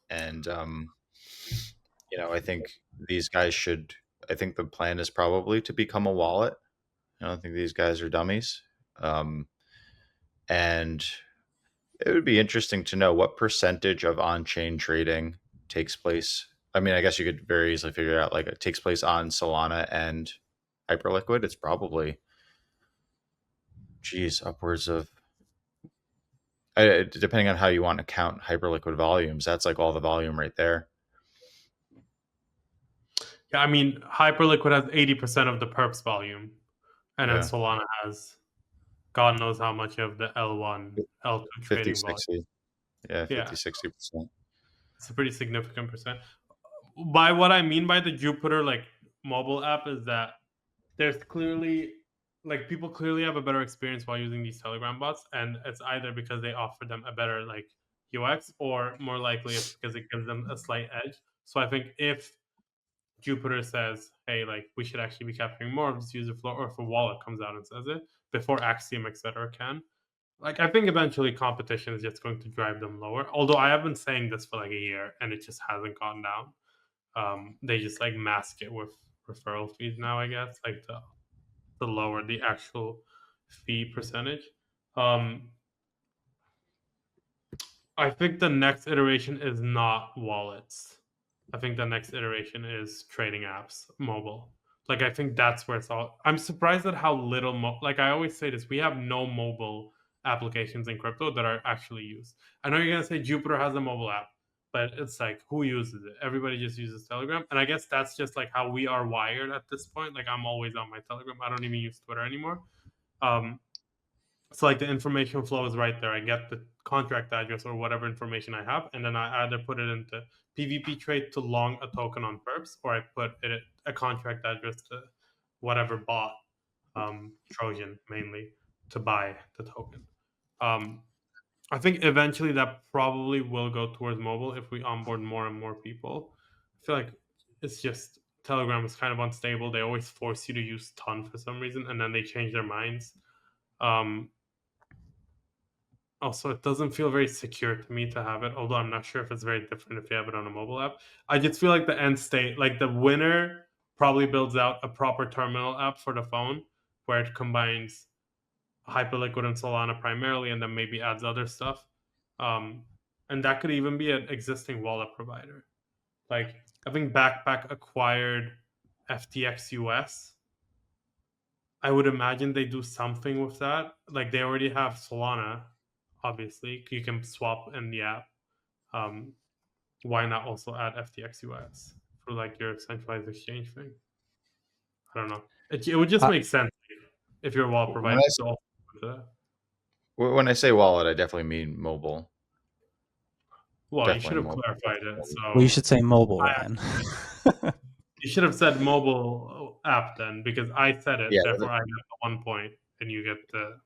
And I think these guys should. I think the plan is probably to become a wallet. I don't think these guys are dummies. And it would be interesting to know what percentage of on-chain trading takes place. I mean, I guess you could very easily figure it out. Like, it takes place on Solana and Hyperliquid. It's probably, upwards of, depending on how you want to count Hyperliquid volumes, that's like all the volume right there. Yeah, I mean, Hyperliquid has 80% of the perps volume, and then Yeah. Solana has God knows how much of the L1, L2 50, trading volume. 60. Yeah, 50, Yeah, 60%. it's a pretty significant percent. By what I mean by the Jupiter like mobile app is that there's clearly, like, people clearly have a better experience while using these Telegram bots, and it's either because they offer them a better like UX, or more likely it's because it gives them a slight edge. So I think if Jupiter says, hey, like, we should actually be capturing more of this user flow, or if a wallet comes out and says it before Axiom, etc., can, like, I think eventually competition is just going to drive them lower. Although I have been saying this for like a year and it just hasn't gone down. They just like mask it with referral fees now, I guess, like to lower the actual fee percentage. I think the next iteration is not wallets. I think the next iteration is trading apps, mobile. Like, I think that's where it's all. I'm surprised at how little. Like, I always say this: we have no mobile applications in crypto that are actually used. I know you're gonna say Jupiter has a mobile app, but it's like, who uses it? Everybody just uses Telegram, and I guess that's just like how we are wired at this point. Like, I'm always on my Telegram. I don't even use Twitter anymore. So like the information flow is right there. I get the contract address or whatever information I have, and then I either put it into PvP trade to long a token on perps, or I put it a contract address to whatever bot, Trojan mainly, to buy the token. I think eventually that probably will go towards mobile if we onboard more and more people. I feel like it's just Telegram is kind of unstable. They always force you to use ton for some reason, and then they change their minds. Also, it doesn't feel very secure to me to have it, although I'm not sure if it's very different if you have it on a mobile app. I just feel like the end state, like the winner probably builds out a proper terminal app for the phone where it combines Hyperliquid and Solana primarily, and then maybe adds other stuff. And that could even be an existing wallet provider. Like, I think Backpack acquired FTX US. I would imagine they do something with that. Like, they already have Solana, obviously. You can swap in the app. Why not also add FTX US for like your centralized exchange thing? I don't know. It would just make sense if your wallet provider to also do that. When I say wallet, I definitely mean mobile. Well, Definitely you should have mobile. clarified it. So Well, you should say mobile, Ryan. You should have said mobile app then, because I said it. Yeah, therefore, I get the 1 point, and you get the.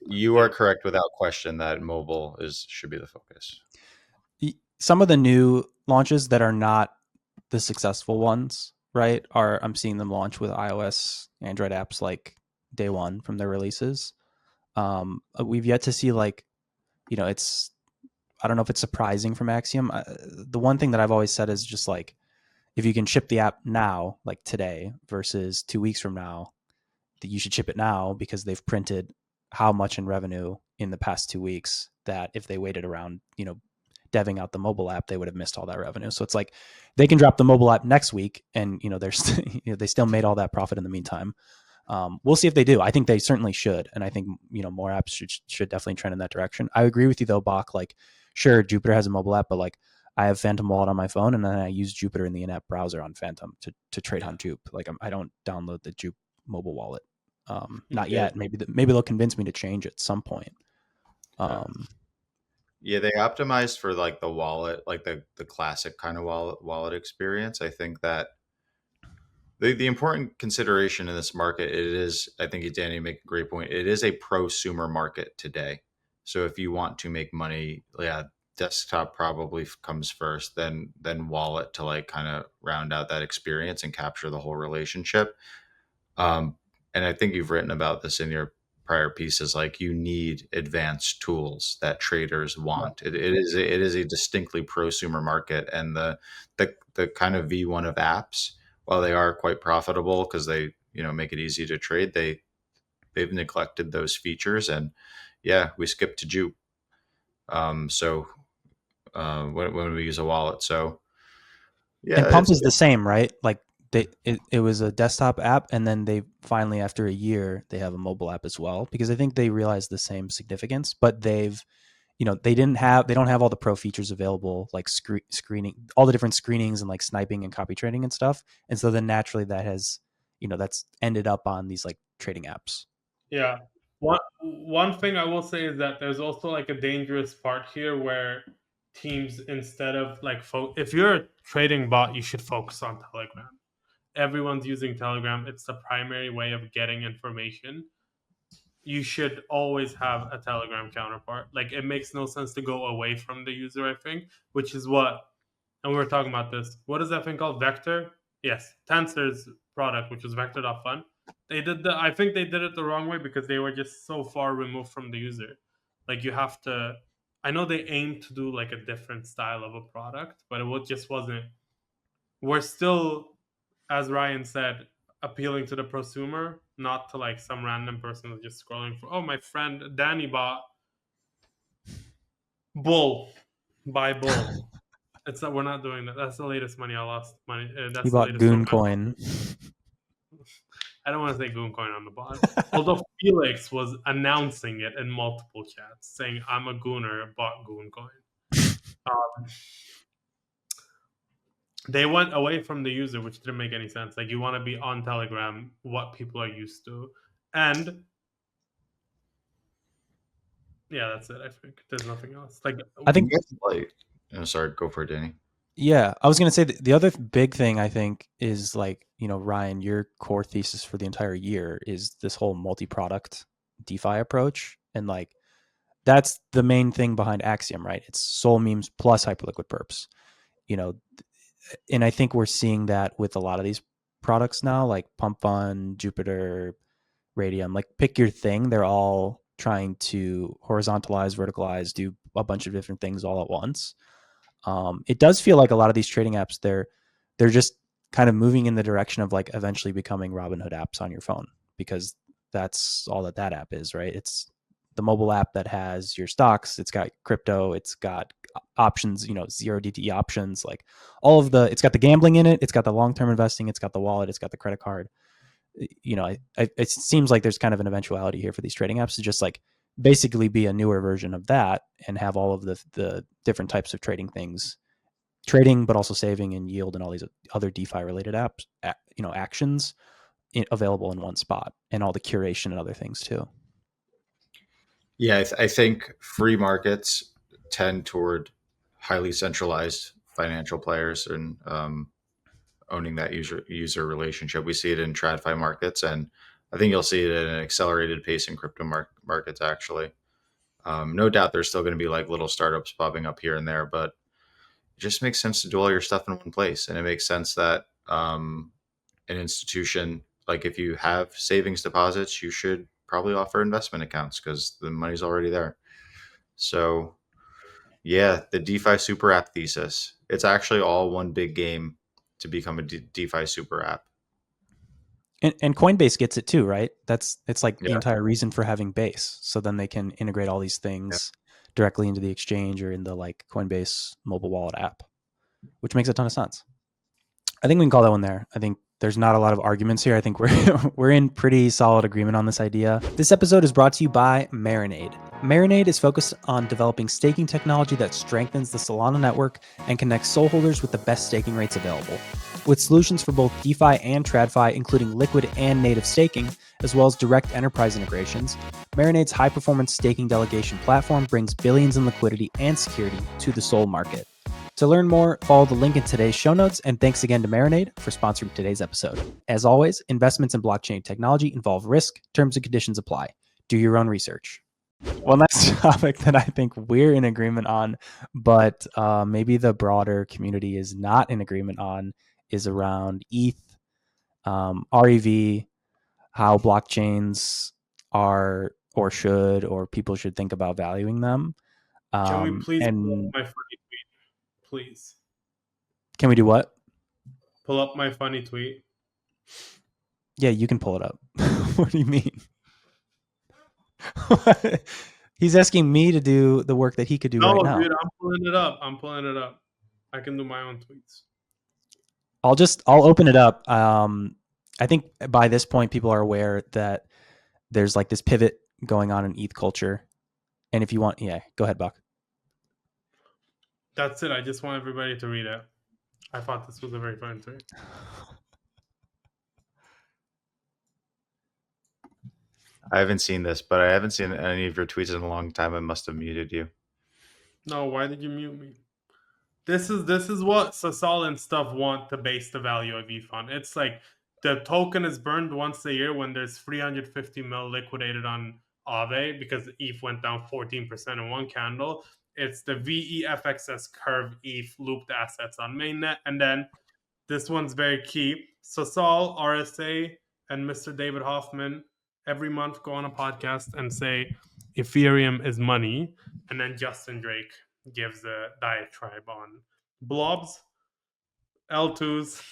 You are correct without question that mobile should be the focus. Some of the new launches that are not the successful ones, right, I'm seeing them launch with iOS, Android apps like day one from their releases. We've yet to see like, it's, I don't know if it's surprising from Axiom. The one thing that I've always said is just like, if you can ship the app now, like today versus 2 weeks from now, that you should ship it now because they've printed how much in revenue in the past 2 weeks that if they waited around, deving out the mobile app, they would have missed all that revenue. So it's like they can drop the mobile app next week and, they still made all that profit in the meantime. We'll see if they do. I think they certainly should. And I think, more apps should definitely trend in that direction. I agree with you though, Bach. Like, sure, Jupiter has a mobile app, but like I have Phantom Wallet on my phone and then I use Jupiter in the in-app browser on Phantom to trade on Jupe. Like I don't download the Jupe mobile wallet. Not yet. Maybe they'll convince me to change at some point. Yeah, they optimized for like the wallet, like the classic kind of wallet experience. I think that the important consideration in this market, it is, I think Danny make a great point. It is a prosumer market today. So if you want to make money, yeah, desktop probably comes first, then wallet to like kind of round out that experience and capture the whole relationship. And I think you've written about this in your prior pieces. Like you need advanced tools that traders want. It is a distinctly prosumer market, and the kind of V1 of apps, while they are quite profitable because they make it easy to trade, they've neglected those features. And yeah, we skipped to Jupe. So when we use a wallet, so yeah, and Pump is the same, right? Like it was a desktop app, and then they finally, after a year, they have a mobile app as well, because I think they realized the same significance, but they've, they don't have all the pro features available, like screening, all the different screenings and like sniping and copy trading and stuff. And so then naturally that has, that's ended up on these like trading apps. Yeah. One thing I will say is that there's also like a dangerous part here where teams, instead of like, if you're a trading bot, you should focus on Telegram. Everyone's using Telegram. It's the primary way of getting information. You should always have a Telegram counterpart. Like, it makes no sense to go away from the user, I think, which is what, and we were talking about this. What is that thing called? Vector? Yes. Tensor's product, which was vector.fun. I think they did it the wrong way because they were just so far removed from the user. Like, you have to, I know they aimed to do like a different style of a product, but it just wasn't. We're still, as Ryan said, appealing to the prosumer, not to like some random person who's just scrolling for, oh, my friend Danny bought bull, buy bull. It's not, we're not doing that. That's the latest money I lost. That's He the bought latest Goon Coin. I don't want to say Goon Coin on the bot. Although Felix was announcing it in multiple chats, saying, I'm a Gooner, bought Goon Coin. They went away from the user, which didn't make any sense. Like, you want to be on Telegram, what people are used to. And yeah, that's it, I think. There's nothing else. Like, I think, sorry, go for it, Danny. Yeah, I was going to say the other big thing I think is like, Ryan, your core thesis for the entire year is this whole multi-product DeFi approach. And like, that's the main thing behind Axiom, right? It's Sol memes plus Hyperliquid perps, and I think we're seeing that with a lot of these products now, like Pump Fund, Jupiter, Radium. Like pick your thing. They're all trying to horizontalize, verticalize, do a bunch of different things all at once. It does feel like a lot of these trading apps, they're just kind of moving in the direction of like eventually becoming Robinhood apps on your phone, because that's all that app is, right? It's the mobile app that has your stocks. It's got crypto. It's got options, 0DTE options, like all of it's got the gambling in it. It's got the long-term investing. It's got the wallet. It's got the credit card. It seems like there's kind of an eventuality here for these trading apps to just like basically be a newer version of that and have all of the different types of trading, but also saving and yield and all these other DeFi related apps, actions available in one spot, and all the curation and other things too. Yeah, I think free markets tend toward highly centralized financial players and owning that user relationship. We see it in TradFi markets, and I think you'll see it at an accelerated pace in crypto markets. Actually, no doubt there's still going to be like little startups popping up here and there, but it just makes sense to do all your stuff in one place, and it makes sense that an institution, like if you have savings deposits, you should probably offer investment accounts because the money's already there. So yeah, the DeFi super app thesis. It's actually all one big game to become a DeFi super app. And Coinbase gets it too, right? It's like the Yeah. entire reason for having Base. So then they can integrate all these things directly into the exchange or in the like Coinbase mobile wallet app, which makes a ton of sense. I think we can call that one there. I think there's not a lot of arguments here. I think we're in pretty solid agreement on this idea. This episode is brought to you by Marinade. Marinade is focused on developing staking technology that strengthens the Solana network and connects SOL holders with the best staking rates available. With solutions for both DeFi and TradFi, including liquid and native staking, as well as direct enterprise integrations, Marinade's high-performance staking delegation platform brings billions in liquidity and security to the SOL market. To learn more, follow the link in today's show notes, and thanks again to Marinade for sponsoring today's episode. As always, investments in blockchain technology involve risk. Terms and conditions apply. Do your own research. One last topic that I think we're in agreement on, but maybe the broader community is not in agreement on, is around ETH, REV, how blockchains are or should, or people should think about valuing them. Can we please pull up And my funny tweet? Please. Can we do what? Pull up my funny tweet. Yeah, you can pull it up. What do you mean? He's asking me to do the work that he could do right now. No, dude, I'm pulling it up. I can do my own tweets. I'll open it up. I think by this point, people are aware that there's like this pivot going on in ETH culture. And if you want, go ahead, Buck. That's it. I just want everybody to read it. I thought this was a very fun tweet. I haven't seen this, but I haven't seen any of your tweets in a long time. I must have muted you. No, why did you mute me? This is what Sasal and stuff want to base the value of ETH on. It's like the token is burned once a year when there's 350 mil liquidated on Aave because ETH went down 14% in one candle. It's the VEFXS curve ETH looped assets on mainnet. And then this one's very key. Sasal, RSA, and Mr. David Hoffman every month go on a podcast and say Ethereum is money. And then Justin Drake gives a diatribe on blobs, L2s,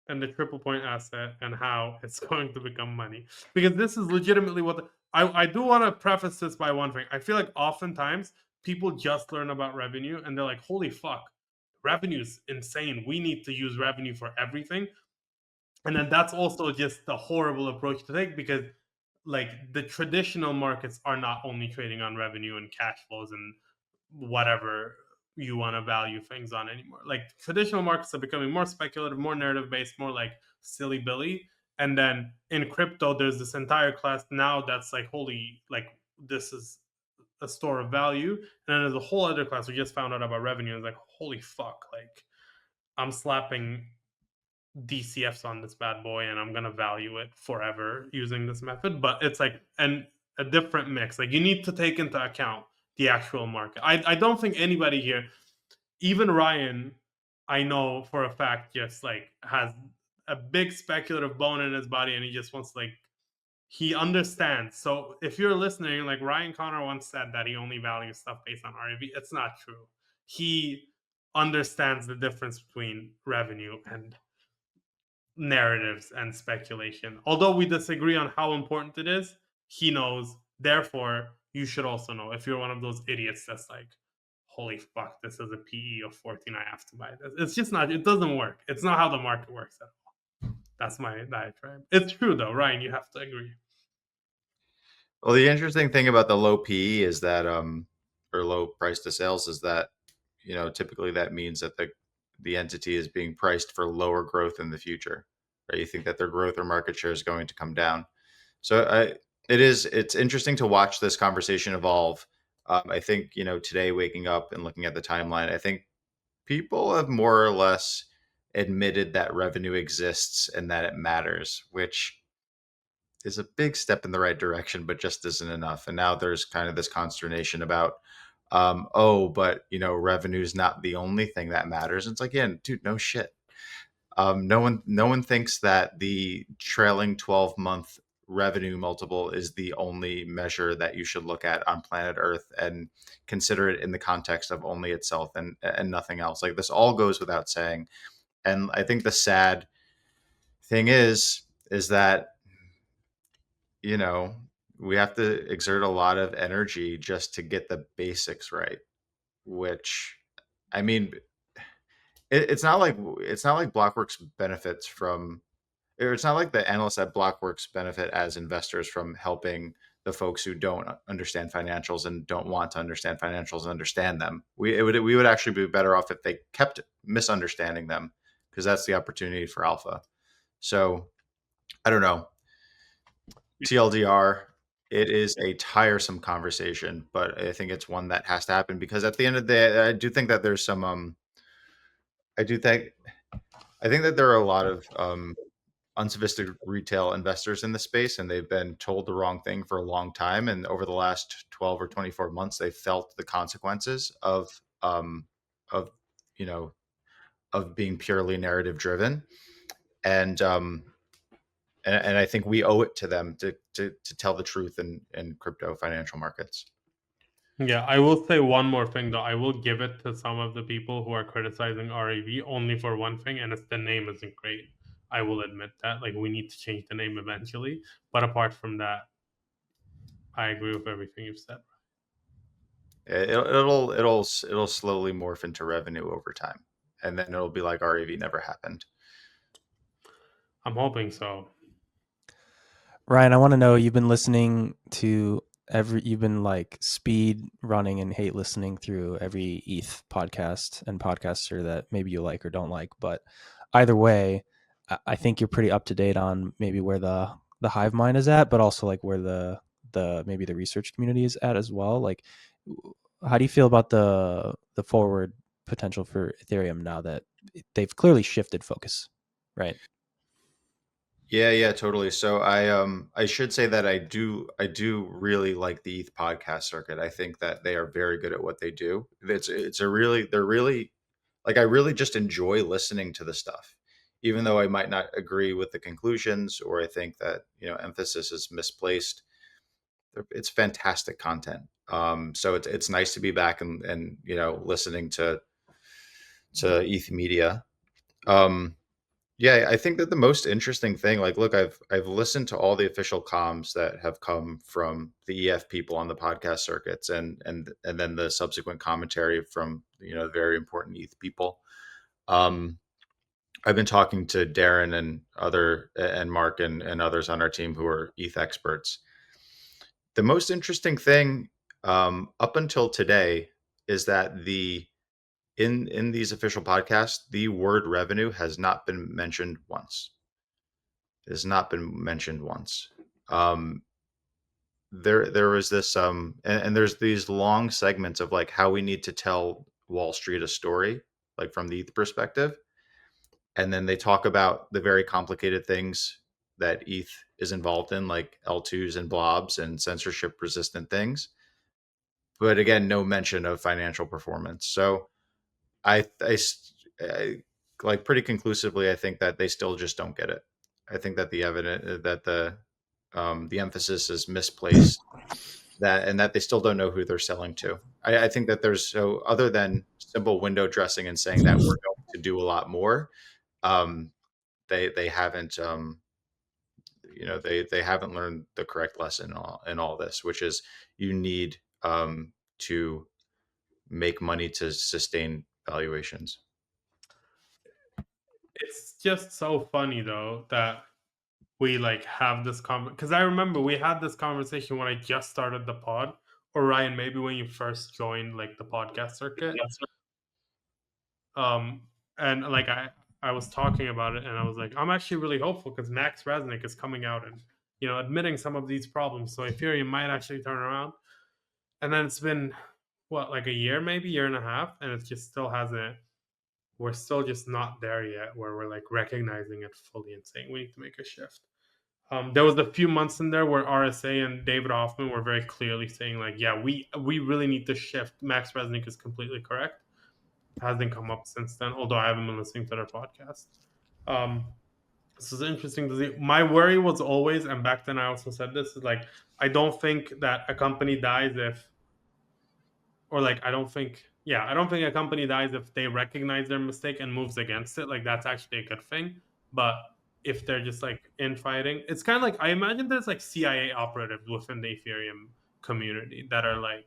and the triple point asset and how it's going to become money. Because this is legitimately what I do want to preface this by one thing. I feel like oftentimes people just learn about revenue and they're like, holy fuck, revenue's insane. We need to use revenue for everything. And then that's also just the horrible approach to take because like the traditional markets are not only trading on revenue and cash flows and whatever you want to value things on anymore. Like traditional markets are becoming more speculative, more narrative based, more like silly billy. And then in crypto, there's this entire class now that's like, holy, like this is a store of value. And then there's a whole other class we just found out about revenue. It's like, holy fuck, like I'm slapping DCFs on this bad boy and I'm gonna value it forever using this method. But it's like a different mix. Like you need to take into account the actual market. I don't think anybody here, even Ryan, I know for a fact, just like has a big speculative bone in his body, and he just wants he understands. So if you're listening, like Ryan Connor once said that he only values stuff based on REV, it's not true. He understands the difference between revenue and narratives and speculation. Although we disagree on how important it is, he knows. Therefore, you should also know. If you're one of those idiots that's like, holy fuck, this is a PE of 14, I have to buy this. It's just not, it doesn't work. It's not how the market works at all. That's my diatribe. It's true though, Ryan, you have to agree. Well, the interesting thing about the low PE is that, or low price to sales, is that, typically that means that the entity is being priced for lower growth in the future, right? You think that their growth or market share is going to come down. So it's interesting to watch this conversation evolve. I think, today waking up and looking at the timeline, I think people have more or less admitted that revenue exists and that it matters, which is a big step in the right direction, but just isn't enough. And now there's kind of this consternation about, but revenue is not the only thing that matters. And it's like, yeah, dude, no shit. No one thinks that the trailing 12-month revenue multiple is the only measure that you should look at on planet Earth and consider it in the context of only itself and nothing else. Like, this all goes without saying. And I think the sad thing is that, we have to exert a lot of energy just to get the basics right, which, I mean, it's not like Blockworks benefits from, or it's not like the analysts at Blockworks benefit as investors from helping the folks who don't understand financials and don't want to understand financials understand them. We would actually be better off if they kept misunderstanding them, because that's the opportunity for alpha. So I don't know. TLDR, it is a tiresome conversation, but I think it's one that has to happen, because at the end of the day, I do think that there's some I think that there are a lot of unsophisticated retail investors in the space, and they've been told the wrong thing for a long time. And over the last 12 or 24 months, they've felt the consequences of you know of being purely narrative driven. And I think we owe it to them to tell the truth in crypto financial markets. Yeah, I will say one more thing though. I will give it to some of the people who are criticizing REV only for one thing, and it's the name isn't great. I will admit that. Like, we need to change the name eventually. But apart from that, I agree with everything you've said. It'll slowly morph into revenue over time, and then it'll be like REV never happened. I'm hoping so. Ryan, I want to know, you've been listening to you've been like speed running and hate listening through every ETH podcast and podcaster that maybe you like or don't like, but either way, I think you're pretty up to date on maybe where the hive mind is at, but also like where the maybe the research community is at as well. Like, how do you feel about the forward potential for Ethereum now that they've clearly shifted focus, right? Yeah, totally. So I should say that I do really like the ETH podcast circuit. I think that they are very good at what they do. They're really, like, I really just enjoy listening to the stuff, even though I might not agree with the conclusions, or I think that, emphasis is misplaced. It's fantastic content. So it's nice to be back and listening to ETH media. Yeah, I think that the most interesting thing, like, look, I've listened to all the official comms that have come from the EF people on the podcast circuits, and then the subsequent commentary from very important ETH people. I've been talking to Darren and Mark and others on our team who are ETH experts. The most interesting thing, up until today, is that in these official podcasts, the word revenue has not been mentioned once. It has not been mentioned once. There was this and there's these long segments of like how we need to tell Wall Street a story, like from the ETH perspective, and then they talk about the very complicated things that ETH is involved in, like L2s and blobs and censorship resistant things. But again, no mention of financial performance. So I like pretty conclusively, I think that they still just don't get it. I think that the evidence that the emphasis is misplaced, that and that they still don't know who they're selling to. I think that there's so other than simple window dressing and saying that we're going to do a lot more, um, they haven't they haven't learned the correct lesson in all this, which is you need to make money to sustain valuations. It's just so funny though that we like have this because I remember we had this conversation when I just started the pod, or Ryan, maybe when you first joined like the podcast circuit. Um, and like I was talking about it, and I was like, I'm actually really hopeful because Max Resnick is coming out and admitting some of these problems, so Ethereum might actually turn around. And then it's been what, like a year, maybe year and a half, and it just still hasn't. We're still just not there yet, where we're like recognizing it fully and saying we need to make a shift. There was a few months in there where RSA and David Hoffman were very clearly saying like, yeah, we really need to shift. Max Resnick is completely correct. Hasn't come up since then, although I haven't been listening to their podcast. This is interesting to see. My worry was always, and back then I also said this, is like, I don't think that a company dies if, or like, I don't think a company dies if they recognize their mistake and moves against it. Like, that's actually a good thing. But if they're just like infighting, it's kind of like, I imagine there's like CIA operatives within the Ethereum community that are like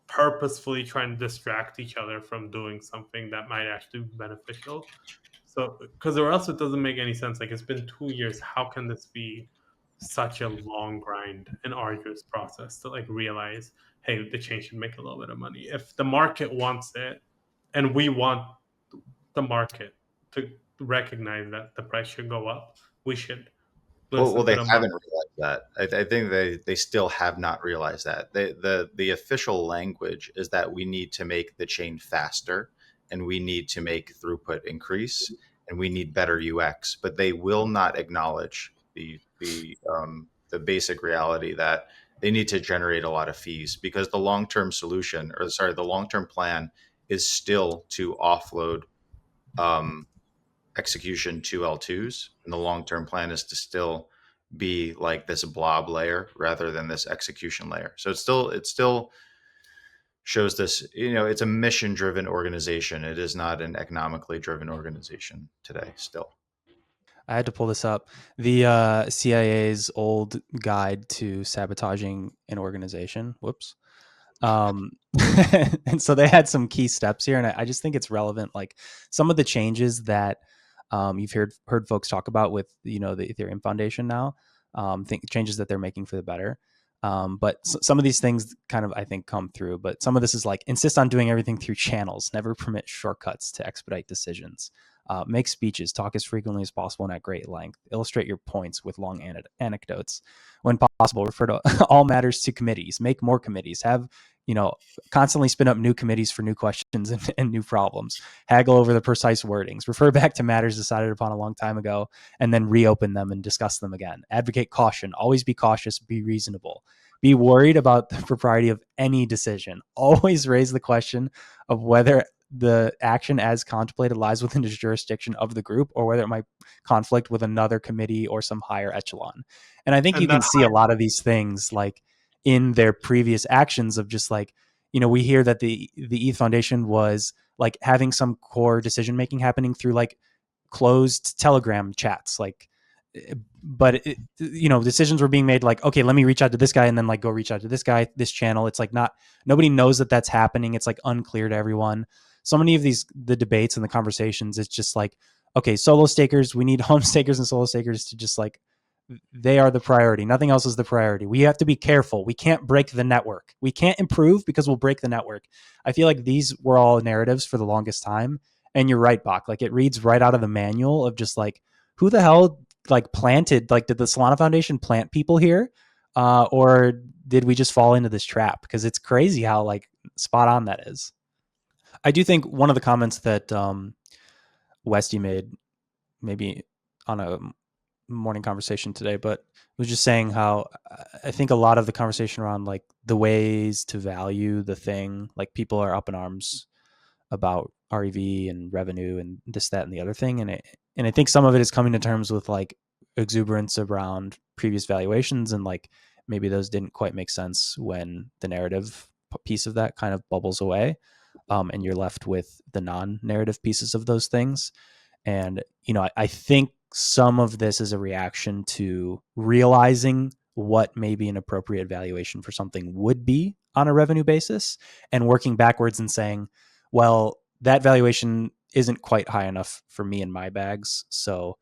purposefully trying to distract each other from doing something that might actually be beneficial. So, because or else it doesn't make any sense. Like, it's been 2 years. How can this be such a long grind and arduous process to like realize, hey, the chain should make a little bit of money if the market wants it, and we want the market to recognize that the price should go up. We should Well, listen to they the haven't market. realized that. I think they still have not realized that. The official language is that we need to make the chain faster, and we need to make throughput increase, and we need better UX. But they will not acknowledge the basic reality that they need to generate a lot of fees, because the long term solution, or sorry, the long term plan is still to offload um, execution to L2s, and the long term plan is to still be like this blob layer rather than this execution layer. So it still shows this, it's a mission driven organization. It is not an economically driven organization today still. I had to pull this up. The CIA's old guide to sabotaging an organization. Whoops. And so they had some key steps here, and I just think it's relevant. Like some of the changes that you've heard folks talk about with the Ethereum Foundation now, changes that they're making for the better. But some of these things kind of, I think, come through. But some of this is like insist on doing everything through channels, never permit shortcuts to expedite decisions. Make speeches, talk as frequently as possible and at great length. Illustrate your points with long anecdotes. When possible, refer to all matters to committees. Make more committees. Have constantly spin up new committees for new questions and new problems. Haggle over the precise wordings. Refer back to matters decided upon a long time ago and then reopen them and discuss them again. Advocate caution. Always be cautious. Be reasonable. Be worried about the propriety of any decision. Always raise the question of whether the action as contemplated lies within the jurisdiction of the group or whether it might conflict with another committee or some higher echelon. And I think you can see a lot of these things like in their previous actions of just like, we hear that the ETH Foundation was like having some core decision making happening through like closed Telegram chats, like, but decisions were being made like, okay, let me reach out to this guy and then like go reach out to this guy, this channel. It's like nobody knows that that's happening. It's like unclear to everyone. So many of the debates and the conversations, it's just like, okay, solo stakers, we need home stakers and solo stakers to just like, they are the priority. Nothing else is the priority. We have to be careful. We can't break the network. We can't improve because we'll break the network. I feel like these were all narratives for the longest time. And you're right, Bach. Like it reads right out of the manual of just like, who the hell like planted, like did the Solana Foundation plant people here? Or did we just fall into this trap? Because it's crazy how like spot on that is. I do think one of the comments that Westy made, maybe on a morning conversation today, but was just saying how I think a lot of the conversation around like the ways to value the thing, like people are up in arms about REV and revenue and this, that, and the other thing. And I think some of it is coming to terms with like exuberance around previous valuations, and like maybe those didn't quite make sense when the narrative piece of that kind of bubbles away, and you're left with the non-narrative pieces of those things. And I think some of this is a reaction to realizing what maybe an appropriate valuation for something would be on a revenue basis, and working backwards and saying, well, that valuation isn't quite high enough for me in my bags, so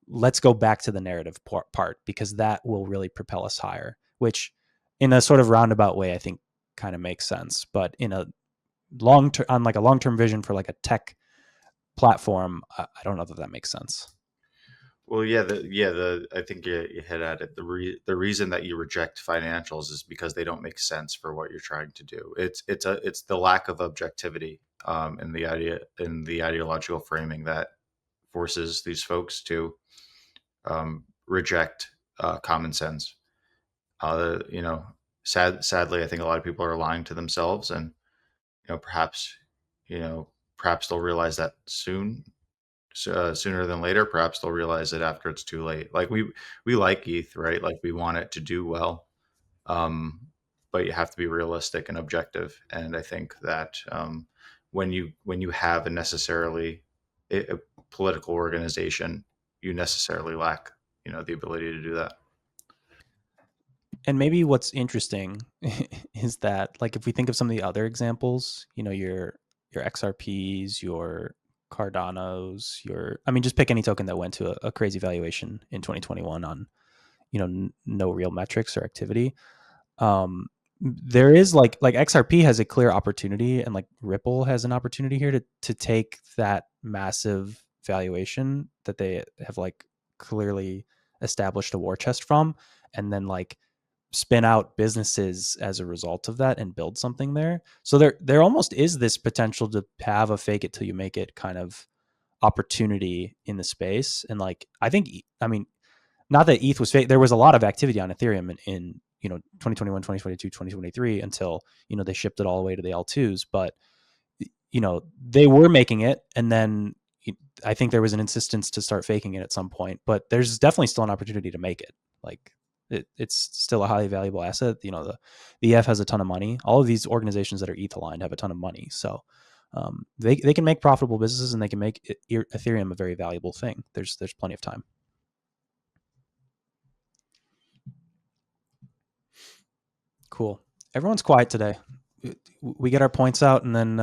let's go back to the narrative part, because that will really propel us higher, which in a sort of roundabout way I think kind of makes sense. But in a on like a long-term vision for like a tech platform, I don't know that makes sense. Well, I think you hit at it. The reason that you reject financials is because they don't make sense for what you're trying to do. It's the lack of objectivity in the ideological framing that forces these folks to reject common sense. Sadly, I think a lot of people are lying to themselves, and perhaps they'll realize that sooner than later. Perhaps they'll realize it after it's too late. Like we like ETH, right? Like we want it to do well, but you have to be realistic and objective. And I think that when you have a political organization, you necessarily lack the ability to do that. And maybe what's interesting is that, like, if we think of some of the other examples, your XRPs, your Cardanos, just pick any token that went to a crazy valuation in 2021 on, no real metrics or activity. There is like XRP has a clear opportunity, and like Ripple has an opportunity here to take that massive valuation that they have like clearly established a war chest from, and then like spin out businesses as a result of that and build something there. So there almost is this potential to have a fake it till you make it kind of opportunity in the space. And like not that ETH was fake. There was a lot of activity on Ethereum in 2021, 2022, 2023 until they shipped it all the way to the L2s. But they were making it, and then I think there was an insistence to start faking it at some point. But there's definitely still an opportunity to make it. Like it's still a highly valuable asset. The EF has a ton of money. All of these organizations that are ETH aligned have a ton of money. So they can make profitable businesses, and they can make Ethereum a very valuable thing. There's plenty of time. Cool. Everyone's quiet today. We get our points out, and then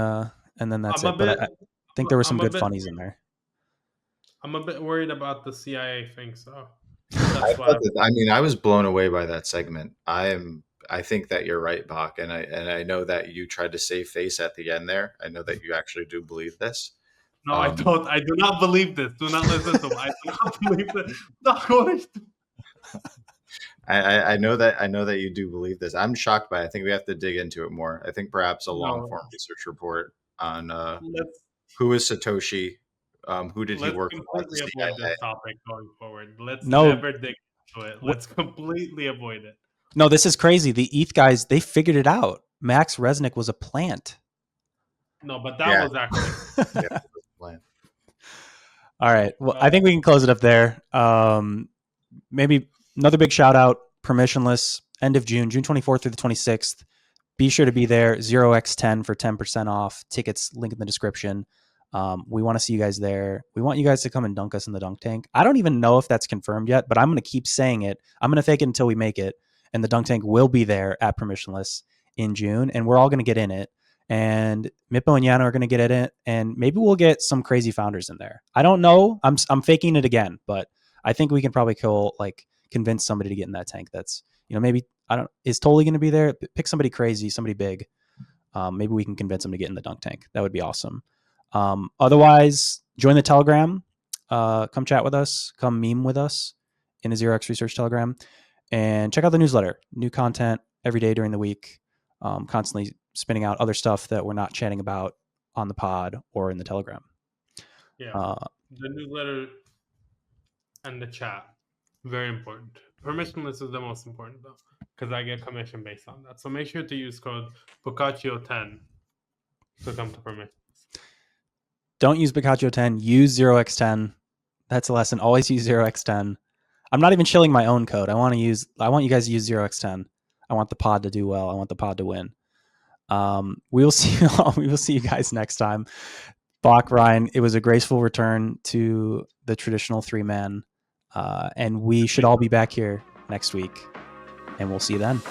that's it. But I think there were some good funnies in there. I'm a bit worried about the CIA thing, so I was blown away by that segment. I think that you're right, Bach, and I know that you tried to save face at the end there. I know that you actually do believe this. No, I don't. I do not believe this. Do not listen to him. I do not believe this. Not going to. I know that you do believe this. I'm shocked by it. I think we have to dig into it more. I think perhaps a long form research report on who is Satoshi, who did he work for? Let's completely avoid this topic going forward. Let's never dig into it. Let's completely avoid it. No, this is crazy. The ETH guys, they figured it out. Max Resnick was a plant. No, but that was actually that was a plant. All right. Well, I think we can close it up there. Maybe another big shout out, permissionless, end of June 24th through the 26th. Be sure to be there, 0x10 for 10% off. Tickets, link in the description. We want to see you guys there. We want you guys to come and dunk us in the dunk tank. I don't even know if that's confirmed yet, but I'm going to keep saying it. I'm going to fake it until we make it. And the dunk tank will be there at permissionless in June, and we're all going to get in it. And Mippo and Yano are going to get in it, and maybe we'll get some crazy founders in there. I don't know. I'm faking it again, but I think we can probably convince somebody to get in that tank. That's maybe is totally going to be there. Pick somebody crazy, somebody big. Maybe we can convince them to get in the dunk tank. That would be awesome. Otherwise, join the Telegram. Come chat with us. Come meme with us in a 0x Research Telegram. And check out the newsletter. New content every day during the week. Constantly spinning out other stuff that we're not chatting about on the pod or in the Telegram. Yeah. The newsletter and the chat. Very important. Permissionless is the most important, though, because I get commission based on that. So make sure to use code Boccaccio10 to come to permissionless. don't use Boccaccio 10. Use 0x10. That's a lesson. Always use 0x10. I'm not even shilling my own code. I want you guys to use 0x10. I want the pod to do well. I want the pod to win. We will see you guys next time. Bach, Ryan, it was a graceful return to the traditional 3-man. And we should all be back here next week. And we'll see you then.